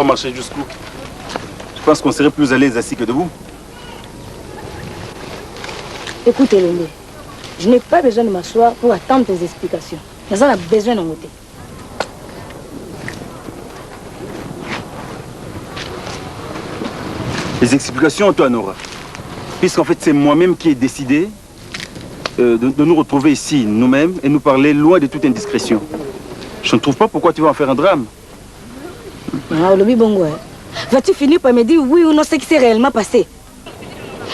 marcher jusqu'où? Je pense qu'on serait plus à l'aise assis que debout. Écoute, Elombe, je n'ai pas besoin de m'asseoir pour attendre tes explications. Mais on a besoin d'en goûter. Les explications, toi, Nora. Puisqu'en fait, c'est moi-même qui ai décidé de nous retrouver ici, nous-mêmes, et nous parler loin de toute indiscrétion. Je ne trouve pas pourquoi tu vas en faire un drame. Ah, Olobi Bongo, vas-tu finir par me dire oui ou non ce qui s'est réellement passé?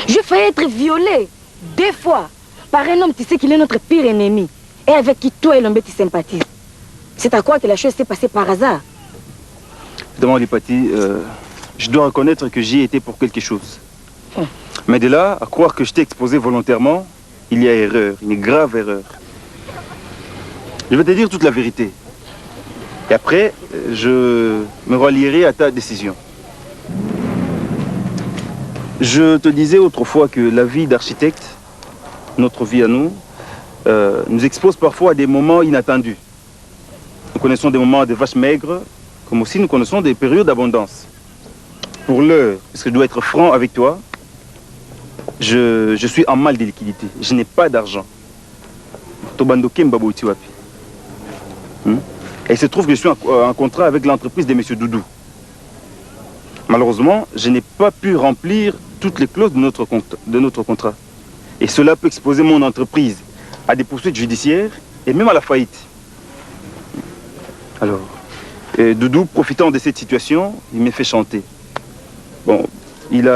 Je failli être violée 2 fois par un homme, tu sais qu'il est notre pire ennemi, et avec qui toi, Elombe, tu sympathises. C'est à quoi que la chose s'est passée par hasard? Évidemment, Lipati, je dois reconnaître que j'y ai été pour quelque chose. Mais de là, à croire que je t'ai exposé volontairement, il y a erreur, une grave erreur. Je vais te dire toute la vérité. Et après, je me rallierai à ta décision. Je te disais autrefois que la vie d'architecte, notre vie à nous, nous expose parfois à des moments inattendus. Nous connaissons des moments de vaches maigres, comme aussi nous connaissons des périodes d'abondance. Pour l'heure, parce que je dois être franc avec toi, je suis en mal de liquidité. Je n'ai pas d'argent. Et il se trouve que je suis en contrat avec l'entreprise de M. Doudou. Malheureusement, je n'ai pas pu remplir toutes les clauses de notre contrat. Et cela peut exposer mon entreprise à des poursuites judiciaires et même à la faillite. Alors, Doudou, profitant de cette situation, il m'a fait chanter. Bon, il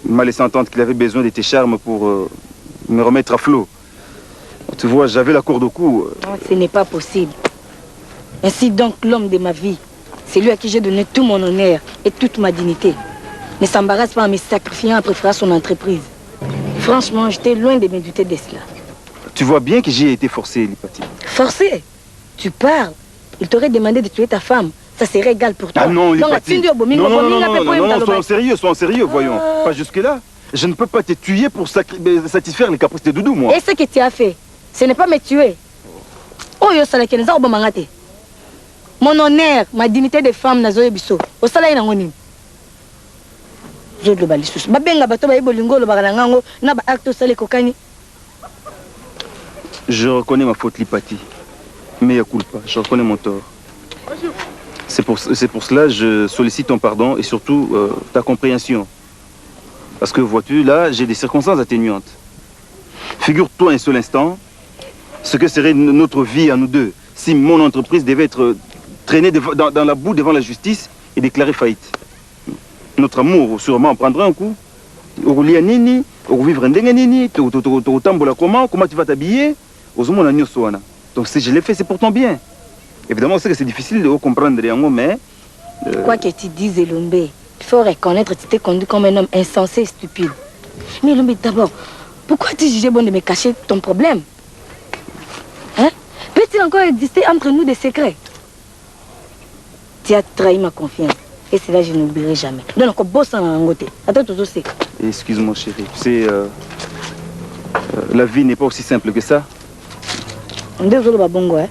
m'a laissé entendre qu'il avait besoin de tes charmes pour me remettre à flot. Tu vois, j'avais la corde au cou. Non, ce n'est pas possible. Ainsi donc, l'homme de ma vie, c'est lui à qui j'ai donné tout mon honneur et toute ma dignité, ne s'embarrasse pas en me sacrifiant en préférant son entreprise. Franchement, j'étais loin de me douter de cela. Tu vois bien que j'y ai été forcé, Lipati. Forcé? Tu parles? Il t'aurait demandé de tuer ta femme. Ça serait égal pour toi. Ah non, Lipati. Non, sois en sérieux, voyons. Pas jusque-là. Je ne peux pas te tuer pour satisfaire les caprices de Doudou, moi. Et ce que tu as fait, ce n'est pas me tuer. Oh, yo salakeneza obamangate. Mon honneur, ma dignité de femme na zoye biso. O sala ina ngoni. Zodo balisus. Babenga bato ba ibolingo lo bakala ngango na ba acte sale kokani. Je reconnais ma faute, Lipati. Mais ya culpa, je reconnais mon tort. C'est pour cela que je sollicite ton pardon et surtout ta compréhension. Parce que vois-tu, là, j'ai des circonstances atténuantes. Figure-toi un seul instant ce que serait notre vie à nous deux si mon entreprise devait être traînée dans la boue devant la justice et déclarée faillite. Notre amour sûrement prendrait un coup. Comment tu vas t'habiller? Donc si je l'ai fait, c'est pour ton bien. Évidemment, on sait que c'est difficile de comprendre, mais... Quoi que tu dises, Elombe, il faut reconnaître que tu t'es conduit comme un homme insensé et stupide. Mais Elombe, d'abord, pourquoi tu jugeais bon de me cacher ton problème? Hein? Peut-il encore exister entre nous des secrets? Tu as trahi ma confiance. Et cela, je n'oublierai jamais. Donc, bosse en côté. Attends, tout aussi. Excuse-moi, chérie. Tu sais, la vie n'est pas aussi simple que ça. Désolé, Babongo, hein?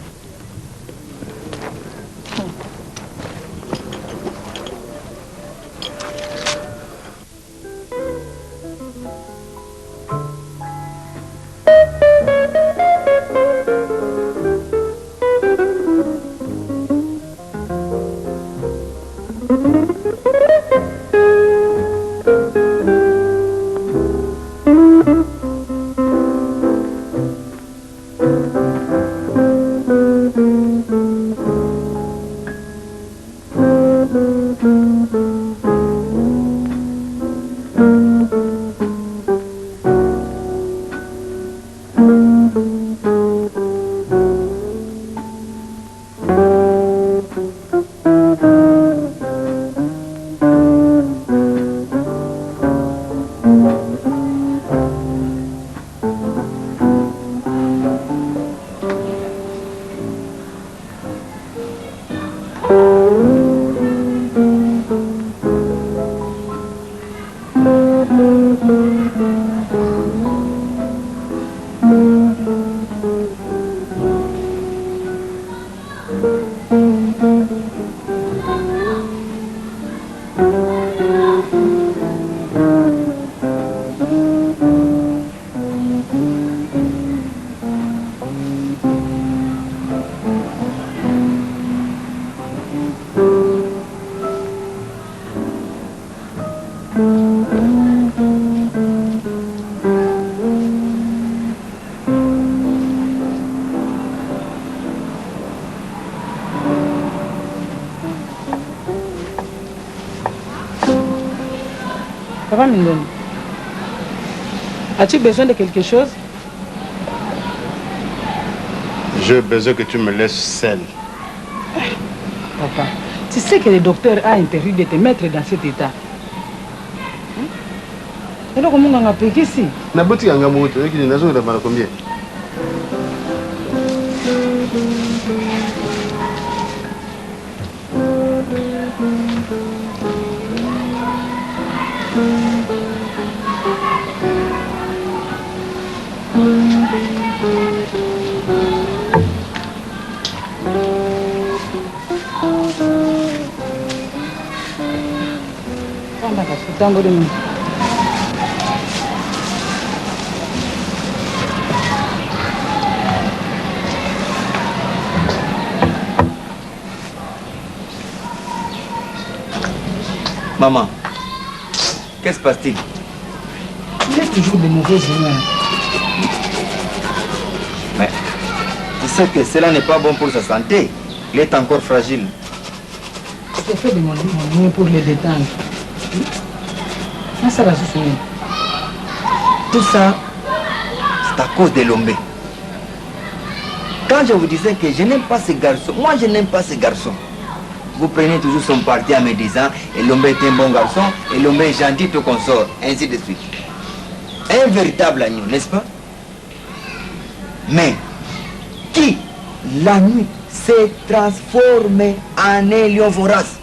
Papa Mindon, as-tu besoin de quelque chose? J'ai besoin que tu me laisses seul. Papa, tu sais que le docteur a interdit de te mettre dans cet état. Et donc, comment on a payé ici? Na boutique en Gamout, qui n'a jamais mal combien? Maman, qu'est-ce qui se passe-t-il? Il est toujours de mauvaises humeurs. Mais tu sais que cela n'est pas bon pour sa santé. Il est encore fragile. J'ai fait de mon mieux pour le détendre. Ça va se souvenir. Tout ça, c'est à cause de Lombé. Quand je vous disais que je n'aime pas ce garçon, moi je n'aime pas ce garçon. Vous prenez toujours son parti en me disant et Lombé est un bon garçon, et Lombé est gentil, tout consort, ainsi de suite. Un véritable agneau, n'est-ce pas? Mais qui, la nuit, s'est transformé en un lion vorace?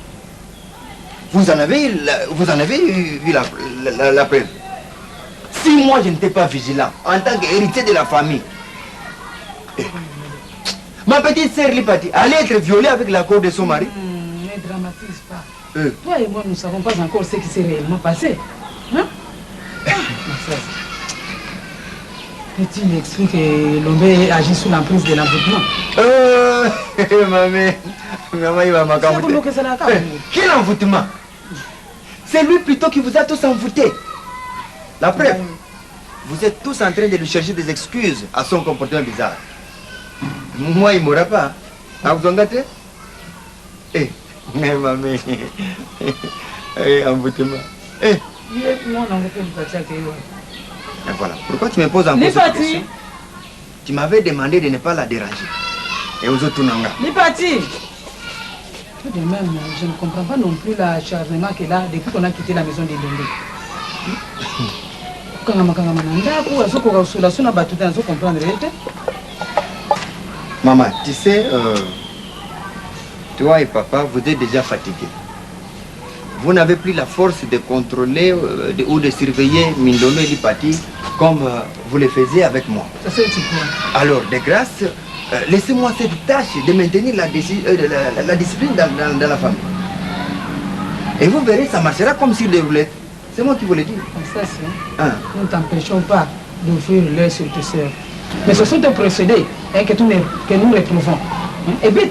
Vous en avez vu la preuve. Si moi je n'étais pas vigilant en tant qu'héritier de la famille, ma petite sœur Lipati allait être violée avec l'accord de son mari. Ne dramatise pas. Toi et moi, nous ne savons pas encore ce qui s'est réellement passé. Hein? Et tu m'expliques que Lombé agit sous l'emprise de l'envoûtement. Maman, il va m'accommoder. Quel envoûtement? C'est lui plutôt qui vous a tous envoûtés. La preuve, vous êtes tous en train de lui chercher des excuses à son comportement bizarre. Moi, il ne m'aura pas. Ah, vous en gâtez? Mais maman, envoûtement. Moi, on a Et voilà. Pourquoi tu me poses encore cette question? Tu m'avais demandé de ne pas la déranger. Et aux autres, Nanga. Lipati! Tout de même, je ne comprends pas non plus l'acharnement qu'elle a depuis qu'on a quitté la maison de Lombé. Maman, tu sais, toi et papa, vous êtes déjà fatigués. Vous n'avez plus la force de contrôler ou de surveiller Mindono et Lipati comme vous le faisiez avec moi. Alors, de grâce, laissez-moi cette tâche de maintenir la discipline dans la famille. Et vous verrez, ça marchera comme sur des roulettes. C'est moi qui vous le dis. Nous ne t'empêchons pas d'ouvrir l'œil sur tes sœurs. Mais ce sont des procédés que nous retrouvons. Et bien,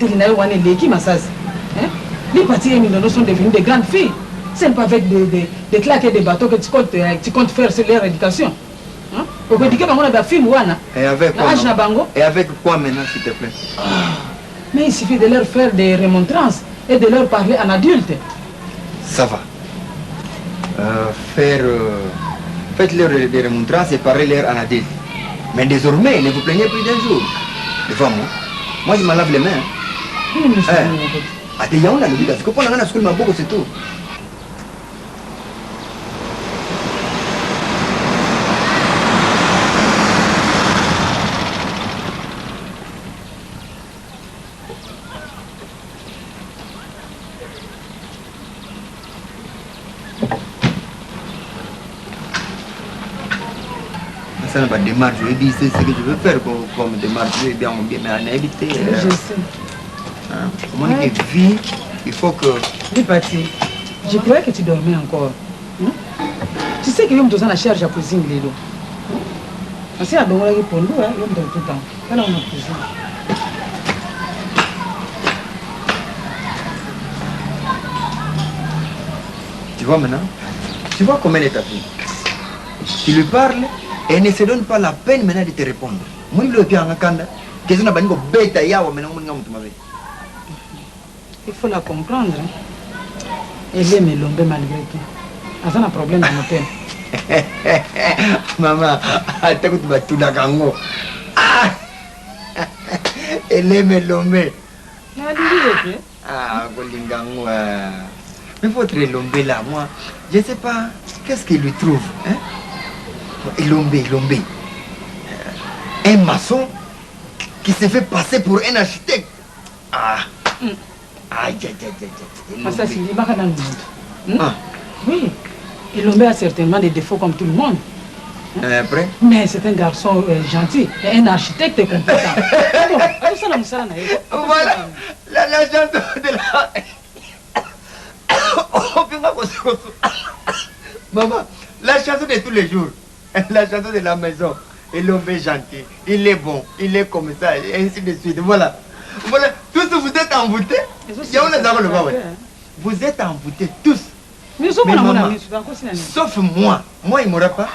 les parties et Mindono sont devenues des grandes filles. Ce n'est pas avec des claques et des bateaux que tu comptes faire sur leur éducation. Et avec quoi maintenant, s'il te plaît? Mais il suffit de leur faire des remontrances et de leur parler en adulte. Ça va. Faites-leur des remontrances et parlez-leur en adulte. Mais désormais, ne vous plaignez plus d'un jour. Devant moi. Moi, je me lave les mains. C'est tout. Ça n'a pas de démarche, je dis c'est ce que je veux faire comme démarche, je vais bien mais en éviter. Je sais. Mon vie, il faut que... Lipati, je croyais que tu dormais encore. Tu sais que je me donne la charge à cuisiner les dos. Si à dormir pour nous, je me donne tout le temps. Alors on a cuisine. Tu vois maintenant? Tu vois comment elle est ta fille? Tu lui parles et elle ne se donne pas la peine maintenant de te répondre. Moi, je suis en train il faut la comprendre. Elle aime Lombé malgré tout. aza na problème na motema. Maman, attends que tu vas tout ah, elle aime l'homme. Ah, Golingango. Mais votre Lombe là, moi, je ne sais pas, qu'est-ce qu'il lui trouve, hein? Lombe. Un maçon qui se fait passer pour un architecte. Ah. Aïe. Ça, c'est les barres dans le monde. Oui. Et Lombe a certainement des défauts comme tout le monde. Après? Mais c'est un garçon gentil, un architecte compétent. Voilà, la chanson de la... Maman, la chanson de tous les jours, la chanson de la maison. Et l'homme est gentil, il est bon, il est comme ça, et ainsi de suite. Voilà. Tous vous êtes envoûtés. Vous êtes envoûtés, tous. Mais maman, sauf moi. Moi, il ne m'aura pas.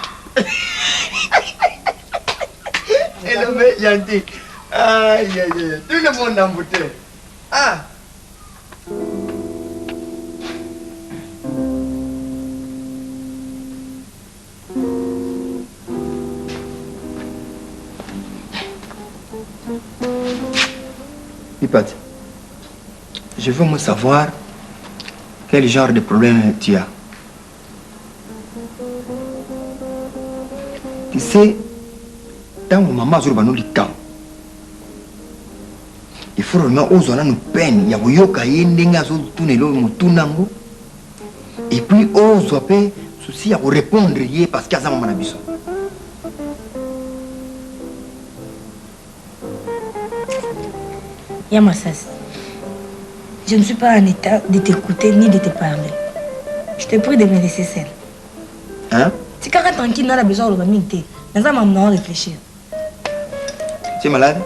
Et l'homme est gentil. Aïe. Tout le monde embouté. Ah. Lipat, je veux me savoir quel genre de problème tu as. Tu sais, dans mon maman a nous temps. Il faut vraiment oser nous peine. Il y a yoka yendenga zo tunelo mutunango. Et puis oser pe souci à répondre hier parce qu'il y a maman nabiso. Yamassas, je ne suis pas en état de t'écouter ni de te parler. Je te prie de me laisser seule. Hein? Si quelqu'un tranquille n'a pas besoin de m'inviter, mais ça m'a réfléchir. Tu es malade?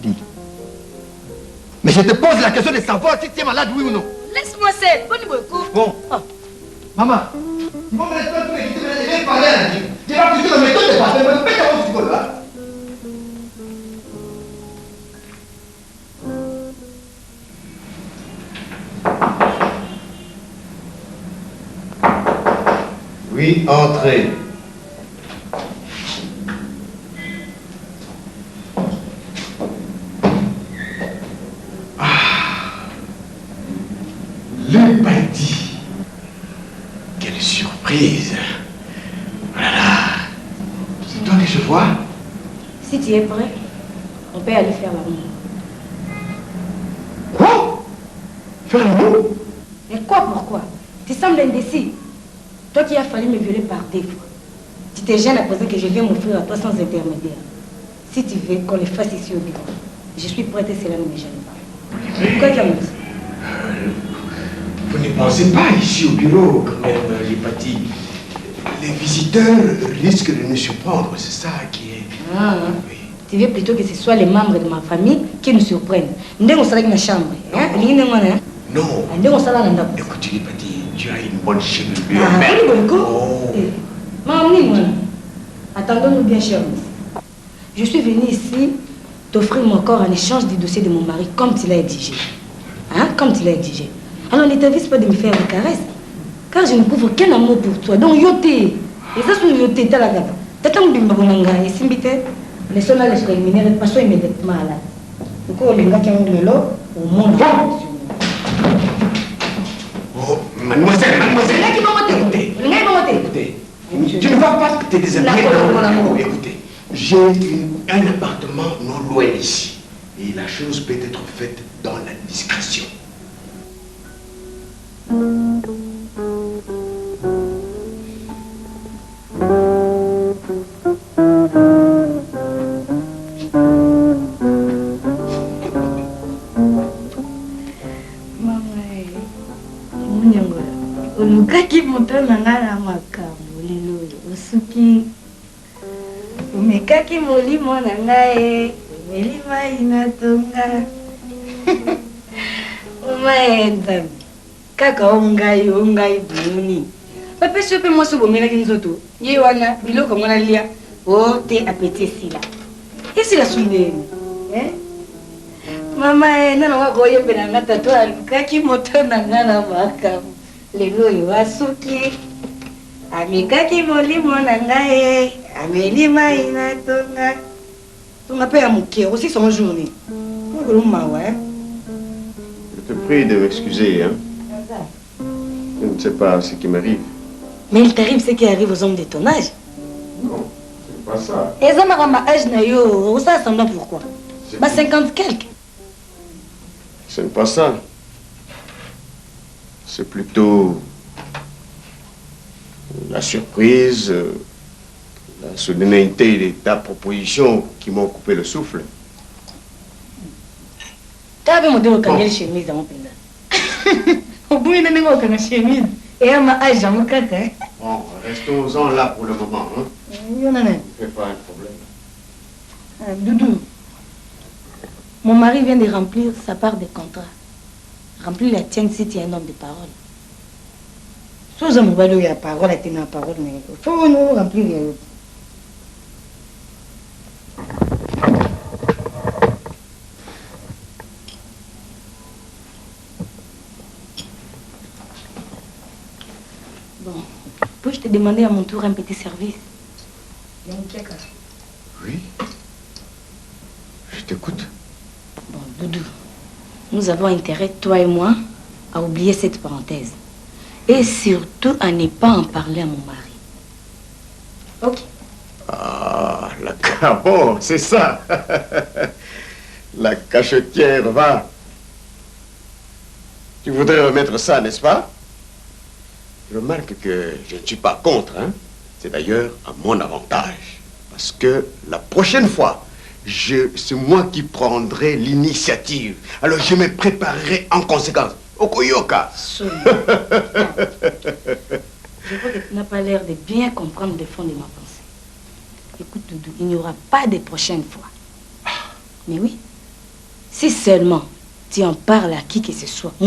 Dis. Mais je te pose la question de savoir si tu es malade, oui ou non. Laisse-moi seule, bonne beaucoup. Bon. Oh. Maman, il faut me laisser je vais parler à la vie. Tu vas plutôt me mettre de passer, mais fais comment tu veux là. Oui, entrez. Le bandit. Quelle surprise. Voilà. C'est toi que je vois? Si tu es prêt, on peut aller faire l'amour. Quoi? Faire l'amour? Mais quoi, pourquoi? Tu sembles indécis. Toi qui as fallu me violer par défaut. Tu te gênes à poser que je viens m'offrir à toi sans intermédiaire. Si tu veux qu'on le fasse ici au bureau, je suis prête et cela ne me gêne pas. Pourquoi tu as dit? Vous ne pensez pas ici au bureau quand même, Lipati. Les visiteurs risquent de nous surprendre, c'est ça qui est... Ah, oui. Tu veux plutôt que ce soit les membres de ma famille qui nous surprennent. Nous sommes dans ma chambre. Non. Écoute, Lipati, tu as une bonne chevelure. Attendons-nous bien, cher monsieur. Je suis venue ici t'offrir mon corps en échange du dossier de mon mari, comme tu l'as exigé. Comme tu l'as exigé. Alors ne t'avise pas de me faire une caresse, car je ne prouve aucun amour pour toi. Donc, yoté. Et ça, c'est yoté, t'as la gaba. T'as un bimba bonanga, et si mbite, les sols les préliminaires, et passons immédiatement à la. Du coup, les gars qui ont le lot, au monde. Oh, mademoiselle. Écoutez. Tu ne vas pas te déshabiller dans mon amour. Écoutez, j'ai un appartement non loin d'ici. Et la chose peut être faite dans la discrétion. Olukaki moto nanga na makambo lelo osuki omekaki molimo na ngai omeli mai na tonga omaenda kaka ongai buni bapesi yo mpe mwasi obomelaki nzoto ye wana biloko ngo nalia o te apeti esila sui nini Maman, non, on va goyer benanga tato alukaki moto nanga na makamu. Lelo yo asuki. Amikaki molimo nanga e. Amelima ina tonga. Tonga pe amuke aussi son journée. Moi que l'on ouais. Je te prie de m'excuser, hein. Je ne sais pas ce qui m'arrive. Mais il t'arrive ce qui arrive aux hommes de ton âge. Non, c'est pas ça. Et ça m'a ma âge na yo, ça semblant pourquoi? Bah 50 quelques. Ce n'est pas ça. C'est plutôt la surprise, la solennité de ta proposition qui m'ont coupé le souffle. Tu avais mon dérocané chemise dans mon pénal. Au bout, il n'y a pas de chemise. Et à ma âge, j'ai mon caca. Bon, restons-en là pour le moment. Hein. Il y en a un. Ne fais pas un problème. Doudou, mon mari vient de remplir sa part de contrat. Remplir la tienne si tu es un homme de parole. Si je me il y a parole, tu as parole, mais il faut nous remplir les autres. Bon, puis-je te demander à mon tour un petit service? Oui. Je t'écoute. Bon, Doudou, nous avons intérêt, toi et moi, à oublier cette parenthèse. Et surtout à ne pas en parler à mon mari. Ok. Ah, la cabot, c'est ça. La cachetière va. Tu voudrais remettre ça, n'est-ce pas? Remarque que je ne suis pas contre, hein. C'est d'ailleurs à mon avantage. Parce que la prochaine fois, c'est moi qui prendrai l'initiative. Alors je me préparerai en conséquence. Okoyoka. Je vois que tu n'as pas l'air de bien comprendre le fond de ma pensée. Écoute, Doudou, il n'y aura pas de prochaine fois. Mais oui, si seulement tu en parles à qui que ce soit, je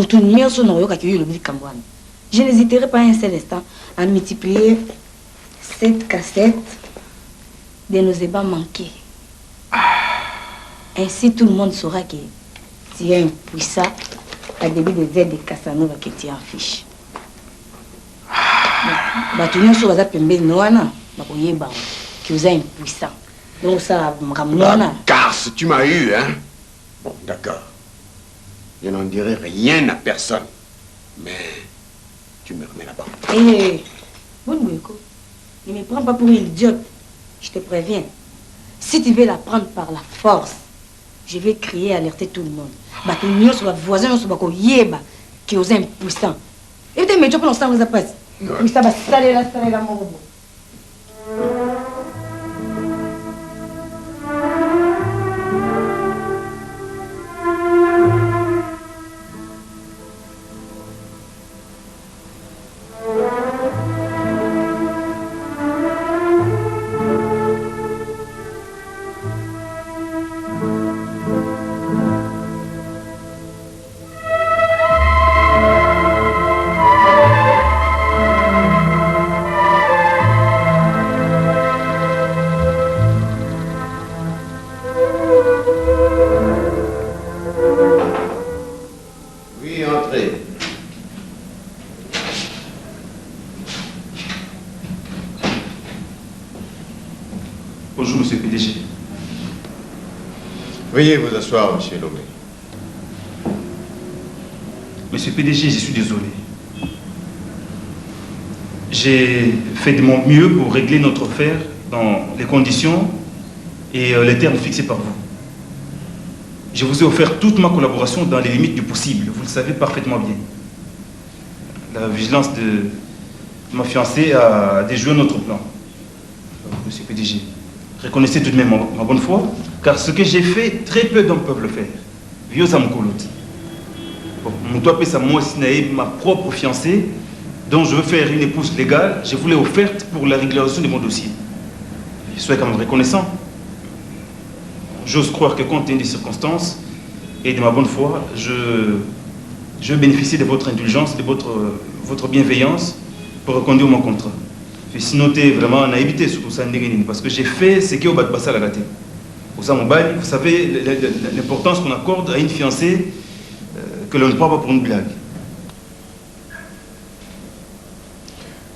n'hésiterai pas un seul instant à multiplier cette cassette de nos ébats manqués. Ainsi, tout le monde saura que tu es un puissant à début des aides de Casanova que tu en fiches. Tu n'as pas de noana, que vous êtes impuissant. Donc ça, Car si tu m'as eu, hein. Bon, d'accord. Je n'en dirai rien à personne. Mais tu me remets là-bas. Eh, Bonboueko, ne me prends pas pour une idiote. Je te préviens. Si tu veux la prendre par la force, je vais crier et alerter tout le monde. Tu n'as pas voisin, tu n'as pas qui est impuissant. Et tu me dis ça vous a passé. Mais ça va saler la mort. Oui, entrez. Bonjour, monsieur le PDG. Veuillez vous asseoir, monsieur Lomé. Monsieur le PDG, je suis désolé. J'ai fait de mon mieux pour régler notre affaire dans les conditions et les termes fixés par vous. Je vous ai offert toute ma collaboration dans les limites du possible, vous le savez parfaitement bien. La vigilance de ma fiancée a déjoué notre plan. Monsieur le PDG, reconnaissez tout de même ma bonne foi, car ce que j'ai fait, très peu d'hommes peuvent le faire. Vieux Samkoloti. Mon toit ça moi ma propre fiancée, dont je veux faire une épouse légale, je vous l'ai offerte pour la régularisation de mon dossier. Je suis quand même reconnaissant. J'ose croire que compte tenu des circonstances et de ma bonne foi, je vais bénéficier de votre indulgence, de votre bienveillance pour reconduire mon contrat. Je suis noté vraiment en naïveté sur tout ça, parce que j'ai fait ce qui est au bas de Bassa la gâté. Mobile, vous savez l'importance qu'on accorde à une fiancée que l'on ne prend pas pour une blague.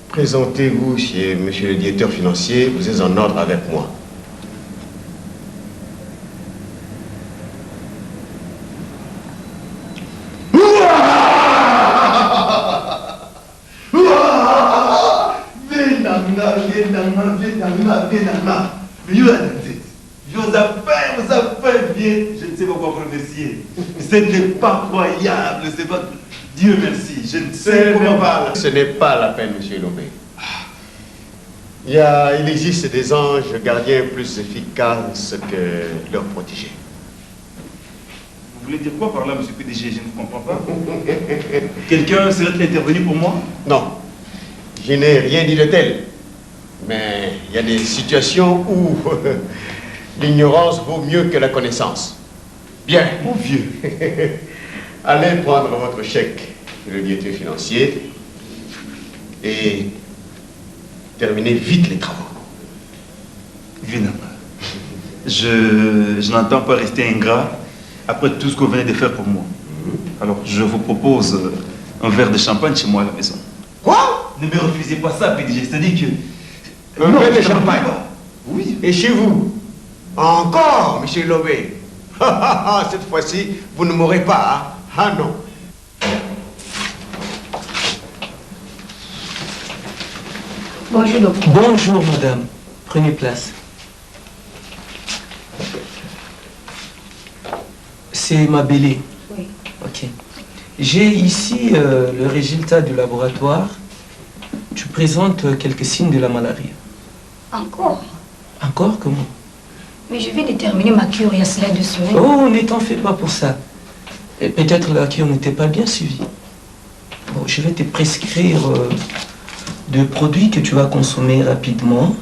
Présentez-vous chez monsieur le directeur financier, vous êtes en ordre avec moi. Je ne sais pas quoi remercier. Ce n'est pas croyable, c'est pas... Dieu merci, je ne sais comment parler. Ce n'est pas la peine, monsieur Lombé. Il existe des anges gardiens plus efficaces que leurs protégés. Vous voulez dire quoi par là, monsieur PDG? Je ne comprends pas. Quelqu'un serait intervenu pour moi? Non, je n'ai rien dit de tel. Mais il y a des situations où l'ignorance vaut mieux que la connaissance. Bien, Mon vieux. allez prendre votre chèque de le directeur financier et terminez vite les travaux. Évidemment. Je n'entends pas rester ingrat après tout ce que vous venez de faire pour moi. Alors, je vous propose un verre de champagne chez moi à la maison. Quoi? Ne me refusez pas ça, PDG. C'est-à-dire que... Un verre de champagne? Oui. Et chez vous? Encore, monsieur Lobé? Cette fois-ci, vous ne m'aurez pas, hein? Ah non. Bonjour, docteur. Bonjour, madame. Prenez place. C'est ma bélée. Oui. Ok. J'ai ici le résultat du laboratoire. Tu présentes quelques signes de la malaria. Encore? Encore comment? Mais je vais déterminer ma cure il y a cela 2 semaines. Oh, ne t'en fais pas pour ça. Et peut-être la cure n'était pas bien suivie. Bon, je vais te prescrire de produits que tu vas consommer rapidement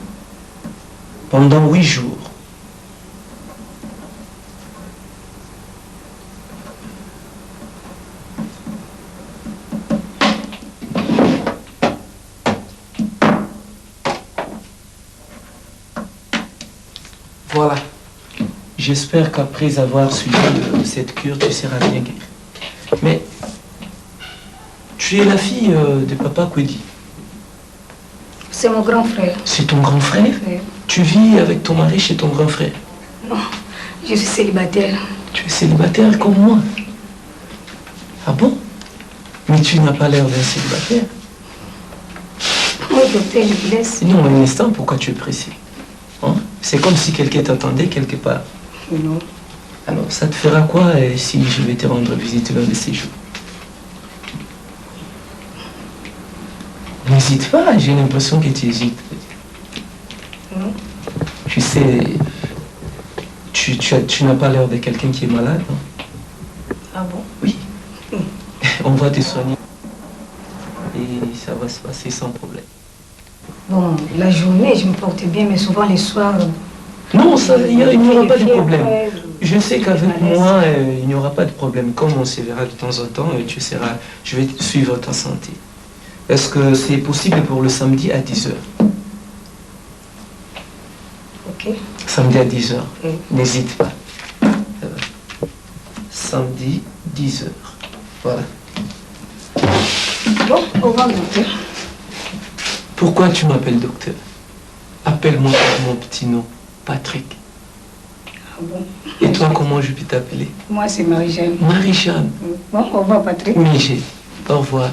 pendant 8 jours. Voilà. J'espère qu'après avoir suivi cette cure, tu seras bien guéri. Mais tu es la fille de Papa Kwedi. C'est mon grand frère. C'est ton grand frère? Oui. Tu vis avec ton mari chez ton grand frère? Non, je suis célibataire. Tu es célibataire comme moi? Ah bon? Mais tu n'as pas l'air d'un célibataire. Oui, docteur, je vous laisse. Non, un instant, pourquoi tu es pressé? Hein? C'est comme si quelqu'un t'attendait quelque part. Non. Alors, ça te fera quoi si je vais te rendre visite l'un de ces jours? N'hésite pas, j'ai l'impression que tu hésites. Non. Tu sais, tu n'as pas l'air de quelqu'un qui est malade, non? Ah bon? Oui. On va te soigner. Et ça va se passer sans problème. Bon, la journée, je me porte bien, mais souvent les soirs... Non, il n'y aura pas de problème. Ouais, Je sais qu'avec malaise. moi, il n'y aura pas de problème. Comme on se verra de temps en temps, je vais suivre ta santé. Est-ce que c'est possible pour le samedi à 10h? Ok. Samedi à 10h. Oui. N'hésite pas. Ça va. Samedi, 10h. Voilà. Bon, au revoir, docteur. Pourquoi tu m'appelles docteur? Appelle-moi par mon petit nom, Patrick. Ah bon? Et toi, comment je peux t'appeler? Moi, c'est Marie-Jeanne. Marie-Jeanne. Bon, au revoir, Patrick. Mégé. Au revoir.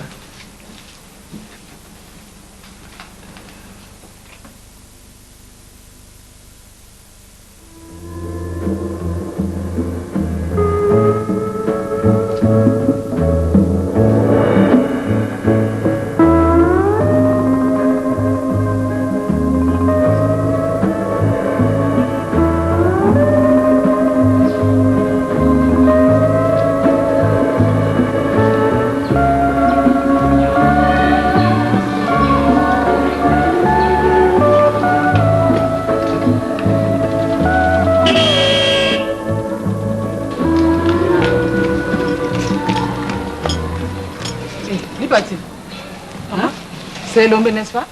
C'est l'homme, n'est-ce pas?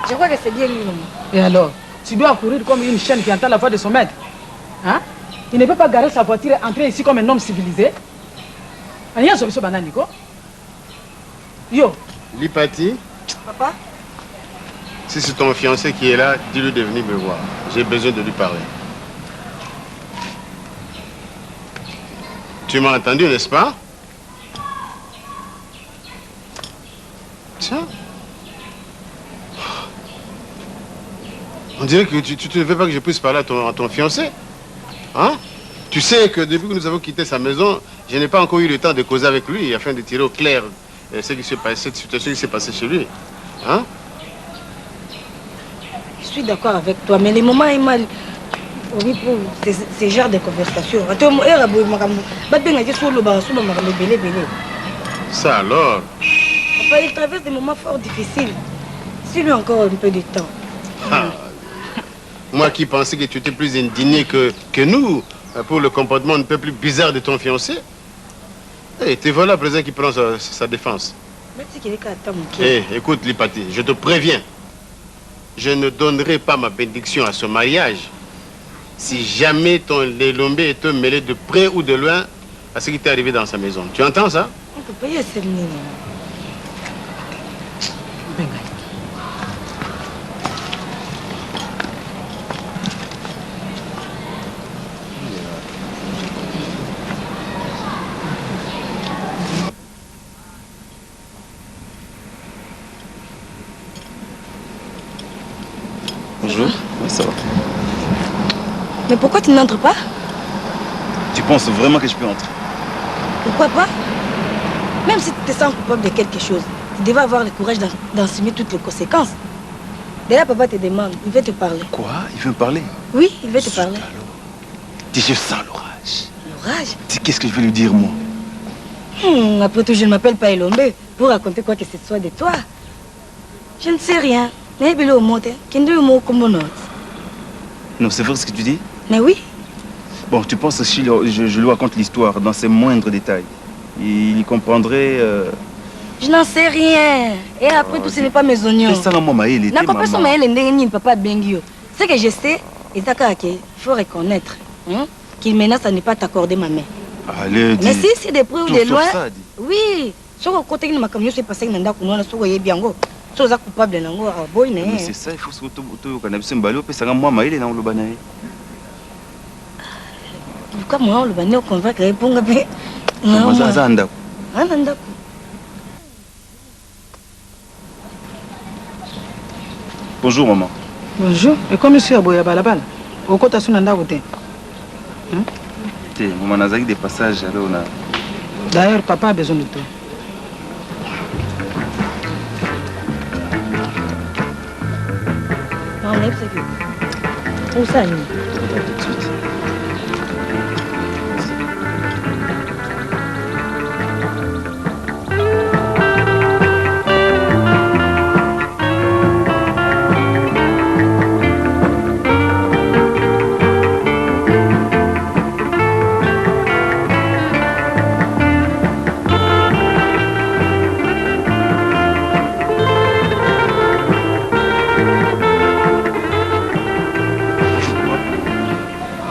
Je crois que c'est bien lui, maman. Et alors? Tu dois courir comme une chienne qui entend la voix de son maître. Hein? Il ne peut pas garer sa voiture et entrer ici comme un homme civilisé. Rien sur ce banane, Nico. Yo. Lipati, Papa? si c'est ton fiancé qui est là, dis-lui de venir me voir. J'ai besoin de lui parler. Tu m'as entendu, n'est-ce pas? Tiens. On dirait que tu ne veux pas que je puisse parler à ton fiancé. Hein? Tu sais que depuis que nous avons quitté sa maison, je n'ai pas encore eu le temps de causer avec lui afin de tirer au clair ce qui s'est passé, cette situation qui s'est passée chez lui. Hein? Je suis d'accord avec toi, mais les moments est mal. Oui, pour ces genres de conversations. Ça alors? Papa, il traverse des moments fort difficiles. S'il lui a encore un peu de temps. Ah. Moi qui pensais que tu étais plus indigné que nous pour le comportement un peu plus bizarre de ton fiancé. Et te voilà à présent qui prend sa défense. Écoute Lipati, je te préviens. Je ne donnerai pas ma bénédiction à ce mariage si jamais ton Lelombe est mêlé de près ou de loin à ce qui t'est arrivé dans sa maison. Tu entends ça? Bonjour. Oui, ça va. Mais pourquoi tu n'entres pas? Tu penses vraiment que je peux entrer? Pourquoi pas? Même si tu te sens coupable de quelque chose, tu devais avoir le courage d'assumer toutes les conséquences. Déjà, papa te demande, il veut te parler. Quoi? Il veut me parler? Oui, il veut te parler. Dis, je sens l'orage. L'orage? Qu'est-ce que je vais lui dire, moi? Après tout, je ne m'appelle pas Elombe pour raconter quoi que ce soit de toi. Je ne sais rien. Non, c'est vrai ce que tu dis? Mais oui. Bon, tu penses que si je lui raconte l'histoire dans ses moindres détails, il comprendrait... Je n'en sais rien. Et après tout, ce n'est pas mes oignons. Ça, maman, il était maman. Papa Bengio. Ce que je sais, il faut reconnaître qu'il menace à ne pas t'accorder ma main. Allez, dis. Mais si c'est de près ou de loin... Ça, oui. Si on côté de ma camion, c'est passé dans la bien. Coupable mais c'est ça, il faut se retrouver au cannabis. C'est moi, maïle, non, le banaï. Pourquoi moi, le banaï, on convainc que répondre à non, ça, bonjour, maman. Bonjour. Et comme monsieur Aboya Balabal, au côté de Sunanda côté. Maman, on a des passages. D'ailleurs, papa a besoin de toi. Où ça, tout de suite.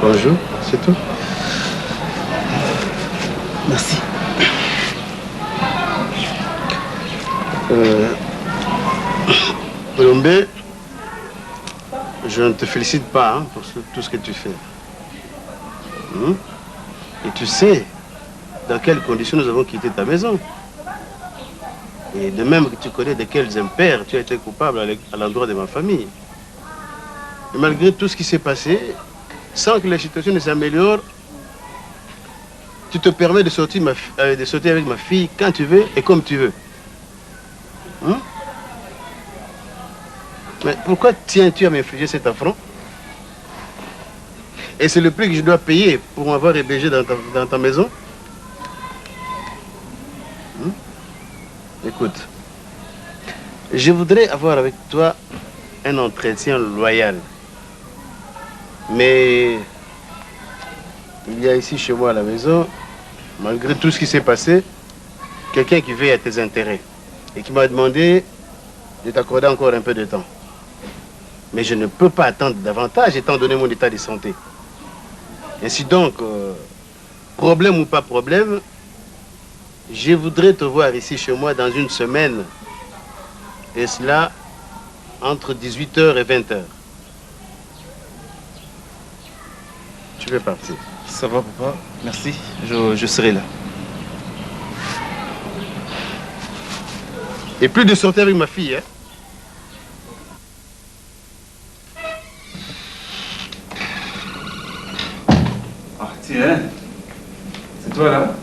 Bonjour, c'est tout. Merci. Lombe, je ne te félicite pas pour tout ce que tu fais. Et tu sais dans quelles conditions nous avons quitté ta maison. Et de même que tu connais de quels impairs tu as été coupable à l'endroit de ma famille. Et malgré tout ce qui s'est passé, sans que la situation ne s'améliore, tu te permets de sortir avec ma fille quand tu veux et comme tu veux. Mais pourquoi tiens-tu à m'infliger cet affront? Et c'est le prix que je dois payer pour m'avoir hébergé dans ta maison? Écoute, je voudrais avoir avec toi un entretien loyal. Mais il y a ici chez moi à la maison, malgré tout ce qui s'est passé, quelqu'un qui veille à tes intérêts et qui m'a demandé de t'accorder encore un peu de temps. Mais je ne peux pas attendre davantage étant donné mon état de santé. Ainsi donc, problème ou pas problème, je voudrais te voir ici chez moi dans une semaine. Et cela entre 18h et 20h. Tu veux partir? Ça va, papa. Merci. Je serai là. Et plus de sortir avec ma fille, hein? Ah, tiens. C'est toi là?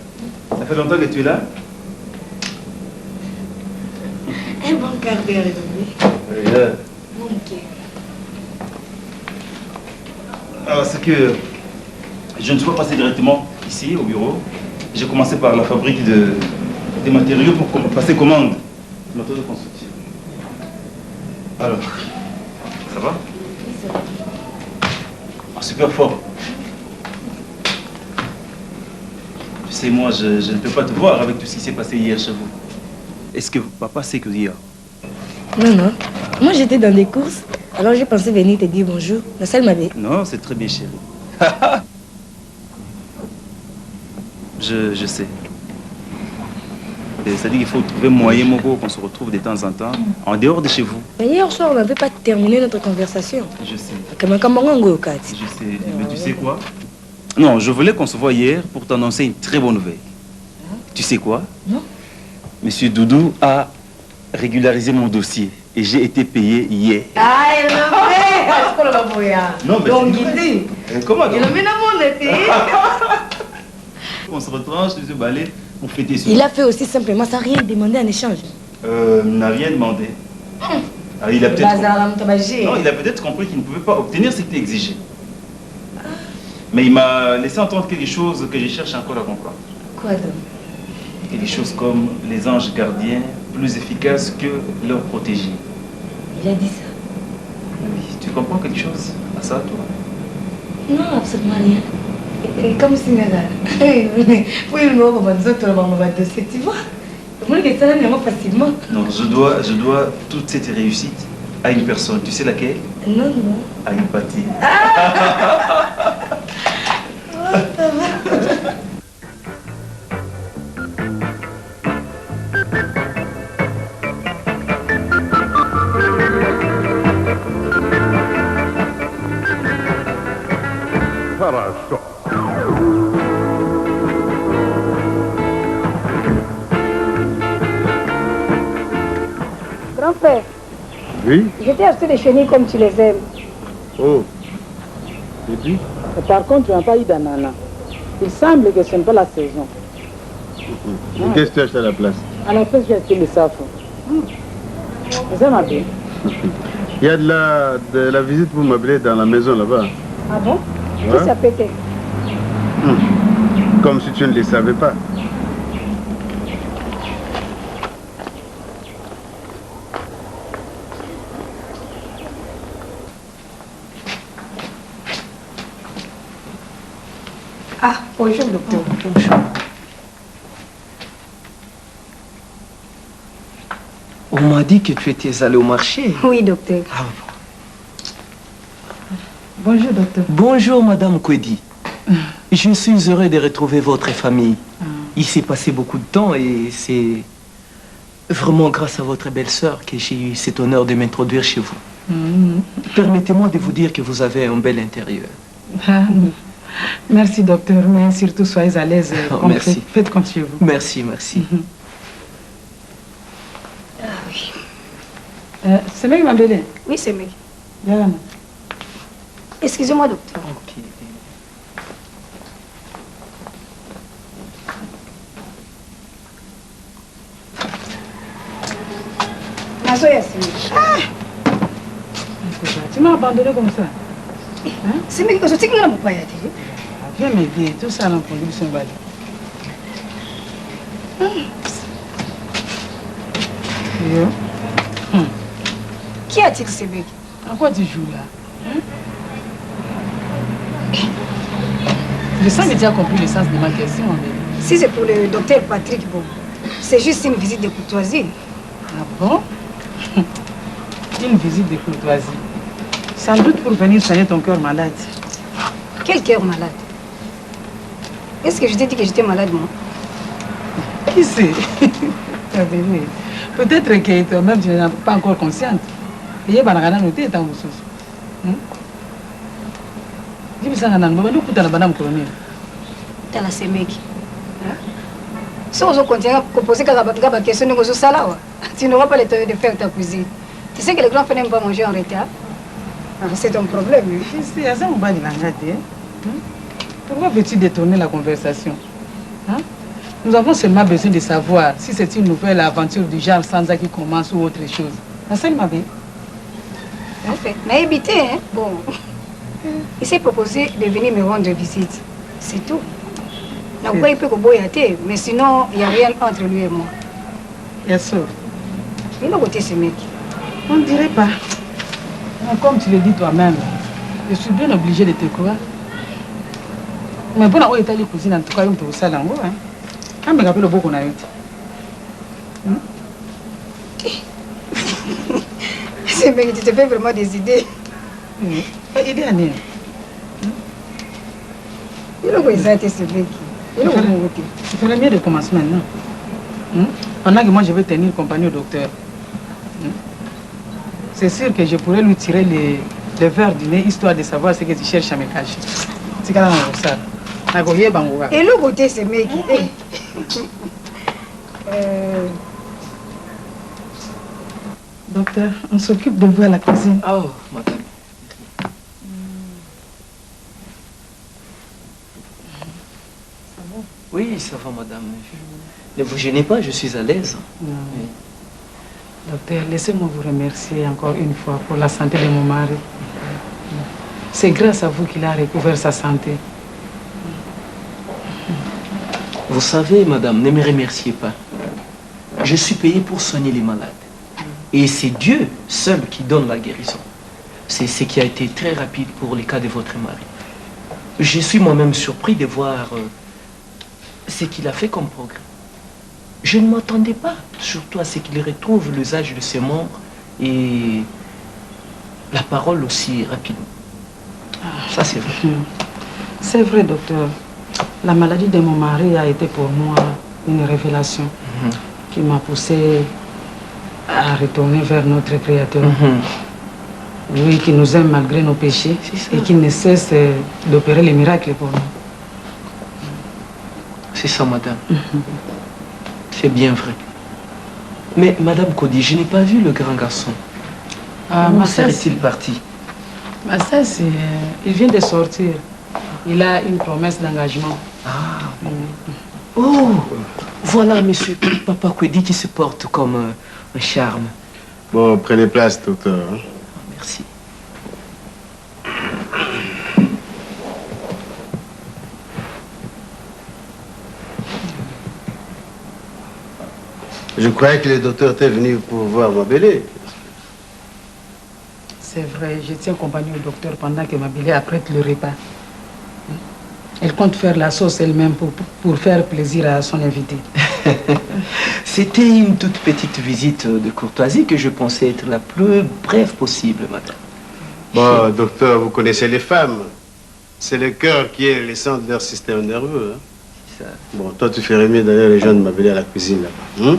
Ça fait longtemps que tu es là? Un bon quart d'heure et demi. Bon, ok. Alors, c'est que je ne suis pas passé directement ici au bureau. J'ai commencé par la fabrique des matériaux pour passer commande. Matériaux de construction. Alors, ça va? Oui, ça va. Ah, super fort. Tu sais, moi, je ne peux pas te voir avec tout ce qui s'est passé hier chez vous. Est-ce que papa sait que hier? Non, non. Moi, j'étais dans des courses. Alors, j'ai pensé venir te dire bonjour. La salle m'avait. Non, c'est très bien, chérie. je sais. C'est-à-dire qu'il faut trouver moyen, Moko, qu'on se retrouve de temps en temps, en dehors de chez vous. Mais hier soir, on n'avait pas terminé notre conversation. Je sais. Je Je sais. Mais tu sais quoi? Non, je voulais qu'on se voie hier pour t'annoncer une très bonne nouvelle. Tu sais quoi? Non. Monsieur Doudou a régularisé mon dossier et j'ai été payé hier. Ah, il l'a fait. Non, mais donc, c'est il dit. Comment Il a mis dans mon épée. On se retranche, M. Ballet, pour fêter ça. Il a fait aussi simplement, sans rien demander en échange. N'a rien demandé. Ah, il a peut-être... Non, il a peut-être compris qu'il ne pouvait pas obtenir ce qu'il exigeait. Mais il m'a laissé entendre quelque chose que je cherche encore à comprendre. Quoi donc? Et des choses comme les anges gardiens, plus efficaces que leurs protégés. Il a dit ça? Oui, tu comprends quelque chose à ça, toi? Non, absolument rien. Et comme si nada. Oui, nous avons besoin de dossier, tu vois? Moi, je sais facilement. Non, je dois toute cette réussite à une personne. Tu sais laquelle? Non, non. À une partie. Grand-père, Oui? je t'ai acheté des chenilles comme tu les aimes. Oh. Et puis? Par contre, tu n'as pas eu d'ananas. Il semble que ce n'est pas la saison. Et qu'est-ce que tu as acheté à la place? À la place, j'ai acheté le safran. Ça m'a bien. Il y a de la visite pour m'appeler dans la maison là-bas. Ah bon? Ouais. Qui ça peut être? Comme si tu ne le savais pas. Ah, bonjour, docteur. Bonjour. On m'a dit que tu étais allé au marché. Oui, docteur. Ah, Bonjour, docteur. bonjour, Madame Kwedi. Je suis heureux de retrouver votre famille. Il s'est passé beaucoup de temps et c'est vraiment grâce à votre belle-sœur que j'ai eu cet honneur de m'introduire chez vous. Permettez-moi de vous dire que vous avez un bel intérieur. Ah, merci, docteur. Mais surtout, soyez à l'aise. Oh, merci. Faites comme chez vous. Merci, merci. C'est mec m'a belé. Oui, c'est mec. Bien. Excusez-moi, docteur. Ok. Nazoya, c'est mec. Tu m'as abandonné comme ça. C'est mec, je sais que je ne pas y aller. Viens m'aider. Tout ça, l'enfant, je suis balai. Qui a-t-il ce mec? À quoi tu joues là? Je sens que tu as compris le sens de ma question. Mais... Si c'est pour le docteur Patrick, bon, c'est juste une visite de courtoisie. Ah bon? Une visite de courtoisie. Sans doute pour venir soigner ton cœur malade. Quel cœur malade? Est-ce que je t'ai dit que j'étais malade, moi? Qui sait? Peut-être que toi-même, tu n'es pas encore consciente. Et il y a des noté dans vos choses. Dis-moi ça, Nanan, mais nous, tu as la colonel. Tu as la sémèque. Si on continue à poser la question de nos salaires, tu n'auras pas le temps de faire ta cuisine. Tu sais que les grands frères n'aiment pas manger en retard. C'est ton problème. C'est ça, on va dire. Pourquoi veux-tu détourner la conversation? Nous avons seulement besoin de savoir si c'est une nouvelle aventure du genre Sansa qui commence ou autre chose. C'est ma vie. En fait, mais éviter, hein? Bon. Il s'est proposé de venir me rendre visite. C'est tout. Donc, il peut que mais sinon, il n'y a rien entre lui et moi. Bien sûr. Il a voté ce mec. On ne dirait pas. Comme tu le dis toi-même, je suis bien obligé de te croire. Mais bon, on est allé cuisiner en tout cas, on peut ça là. Ah, mais rappelle le beau qu'on a eu. C'est vrai que tu te fais vraiment des idées. Oui. Idée à nez. Il a quoi ça, ce mec? Il ferait mieux de commencer maintenant. Pendant que moi je vais tenir compagnie au docteur. C'est sûr que je pourrais lui tirer les verres du nez histoire de savoir ce que tu cherches à me cacher. C'est quand même ça. Et le côté, ce mec. Docteur, on s'occupe de vous à la cuisine. Oh, madame. Oui, ça va, madame. Ne vous gênez pas, je suis à l'aise. Oui. Docteur, laissez-moi vous remercier encore une fois pour la santé de mon mari. C'est grâce à vous qu'il a recouvert sa santé. Vous savez, madame, ne me remerciez pas. Je suis payé pour soigner les malades. Et c'est Dieu seul qui donne la guérison. C'est ce qui a été très rapide pour le cas de votre mari. Je suis moi-même surpris de voir ce qu'il a fait comme progrès. Je ne m'attendais pas, surtout à ce qu'il retrouve l'usage de ses membres et la parole aussi rapidement. Ça, c'est vrai. C'est vrai, docteur. La maladie de mon mari a été pour moi une révélation qui m'a poussé à retourner vers notre Créateur. Lui qui nous aime malgré nos péchés et qui ne cesse d'opérer les miracles pour nous. C'est ça, madame. C'est bien vrai. Mais, madame Cody, je n'ai pas vu le grand garçon. Où serait-il parti? Il vient de sortir. Il a une promesse d'engagement. Oh, voilà, monsieur Papa Cody qui se porte comme un charme. Bon, prenez place, docteur. Merci. Je croyais que le docteur était venu pour voir ma belle. C'est vrai, je tiens compagnie au docteur pendant que ma belle apprête le repas. Elle compte faire la sauce elle-même pour faire plaisir à son invité. C'était une toute petite visite de courtoisie que je pensais être la plus brève possible, madame. Bon, docteur, vous connaissez les femmes. C'est le cœur qui est le centre de leur système nerveux. Ça. Bon, toi, tu ferais mieux d'aller les gens de m'appeler à la cuisine là-bas.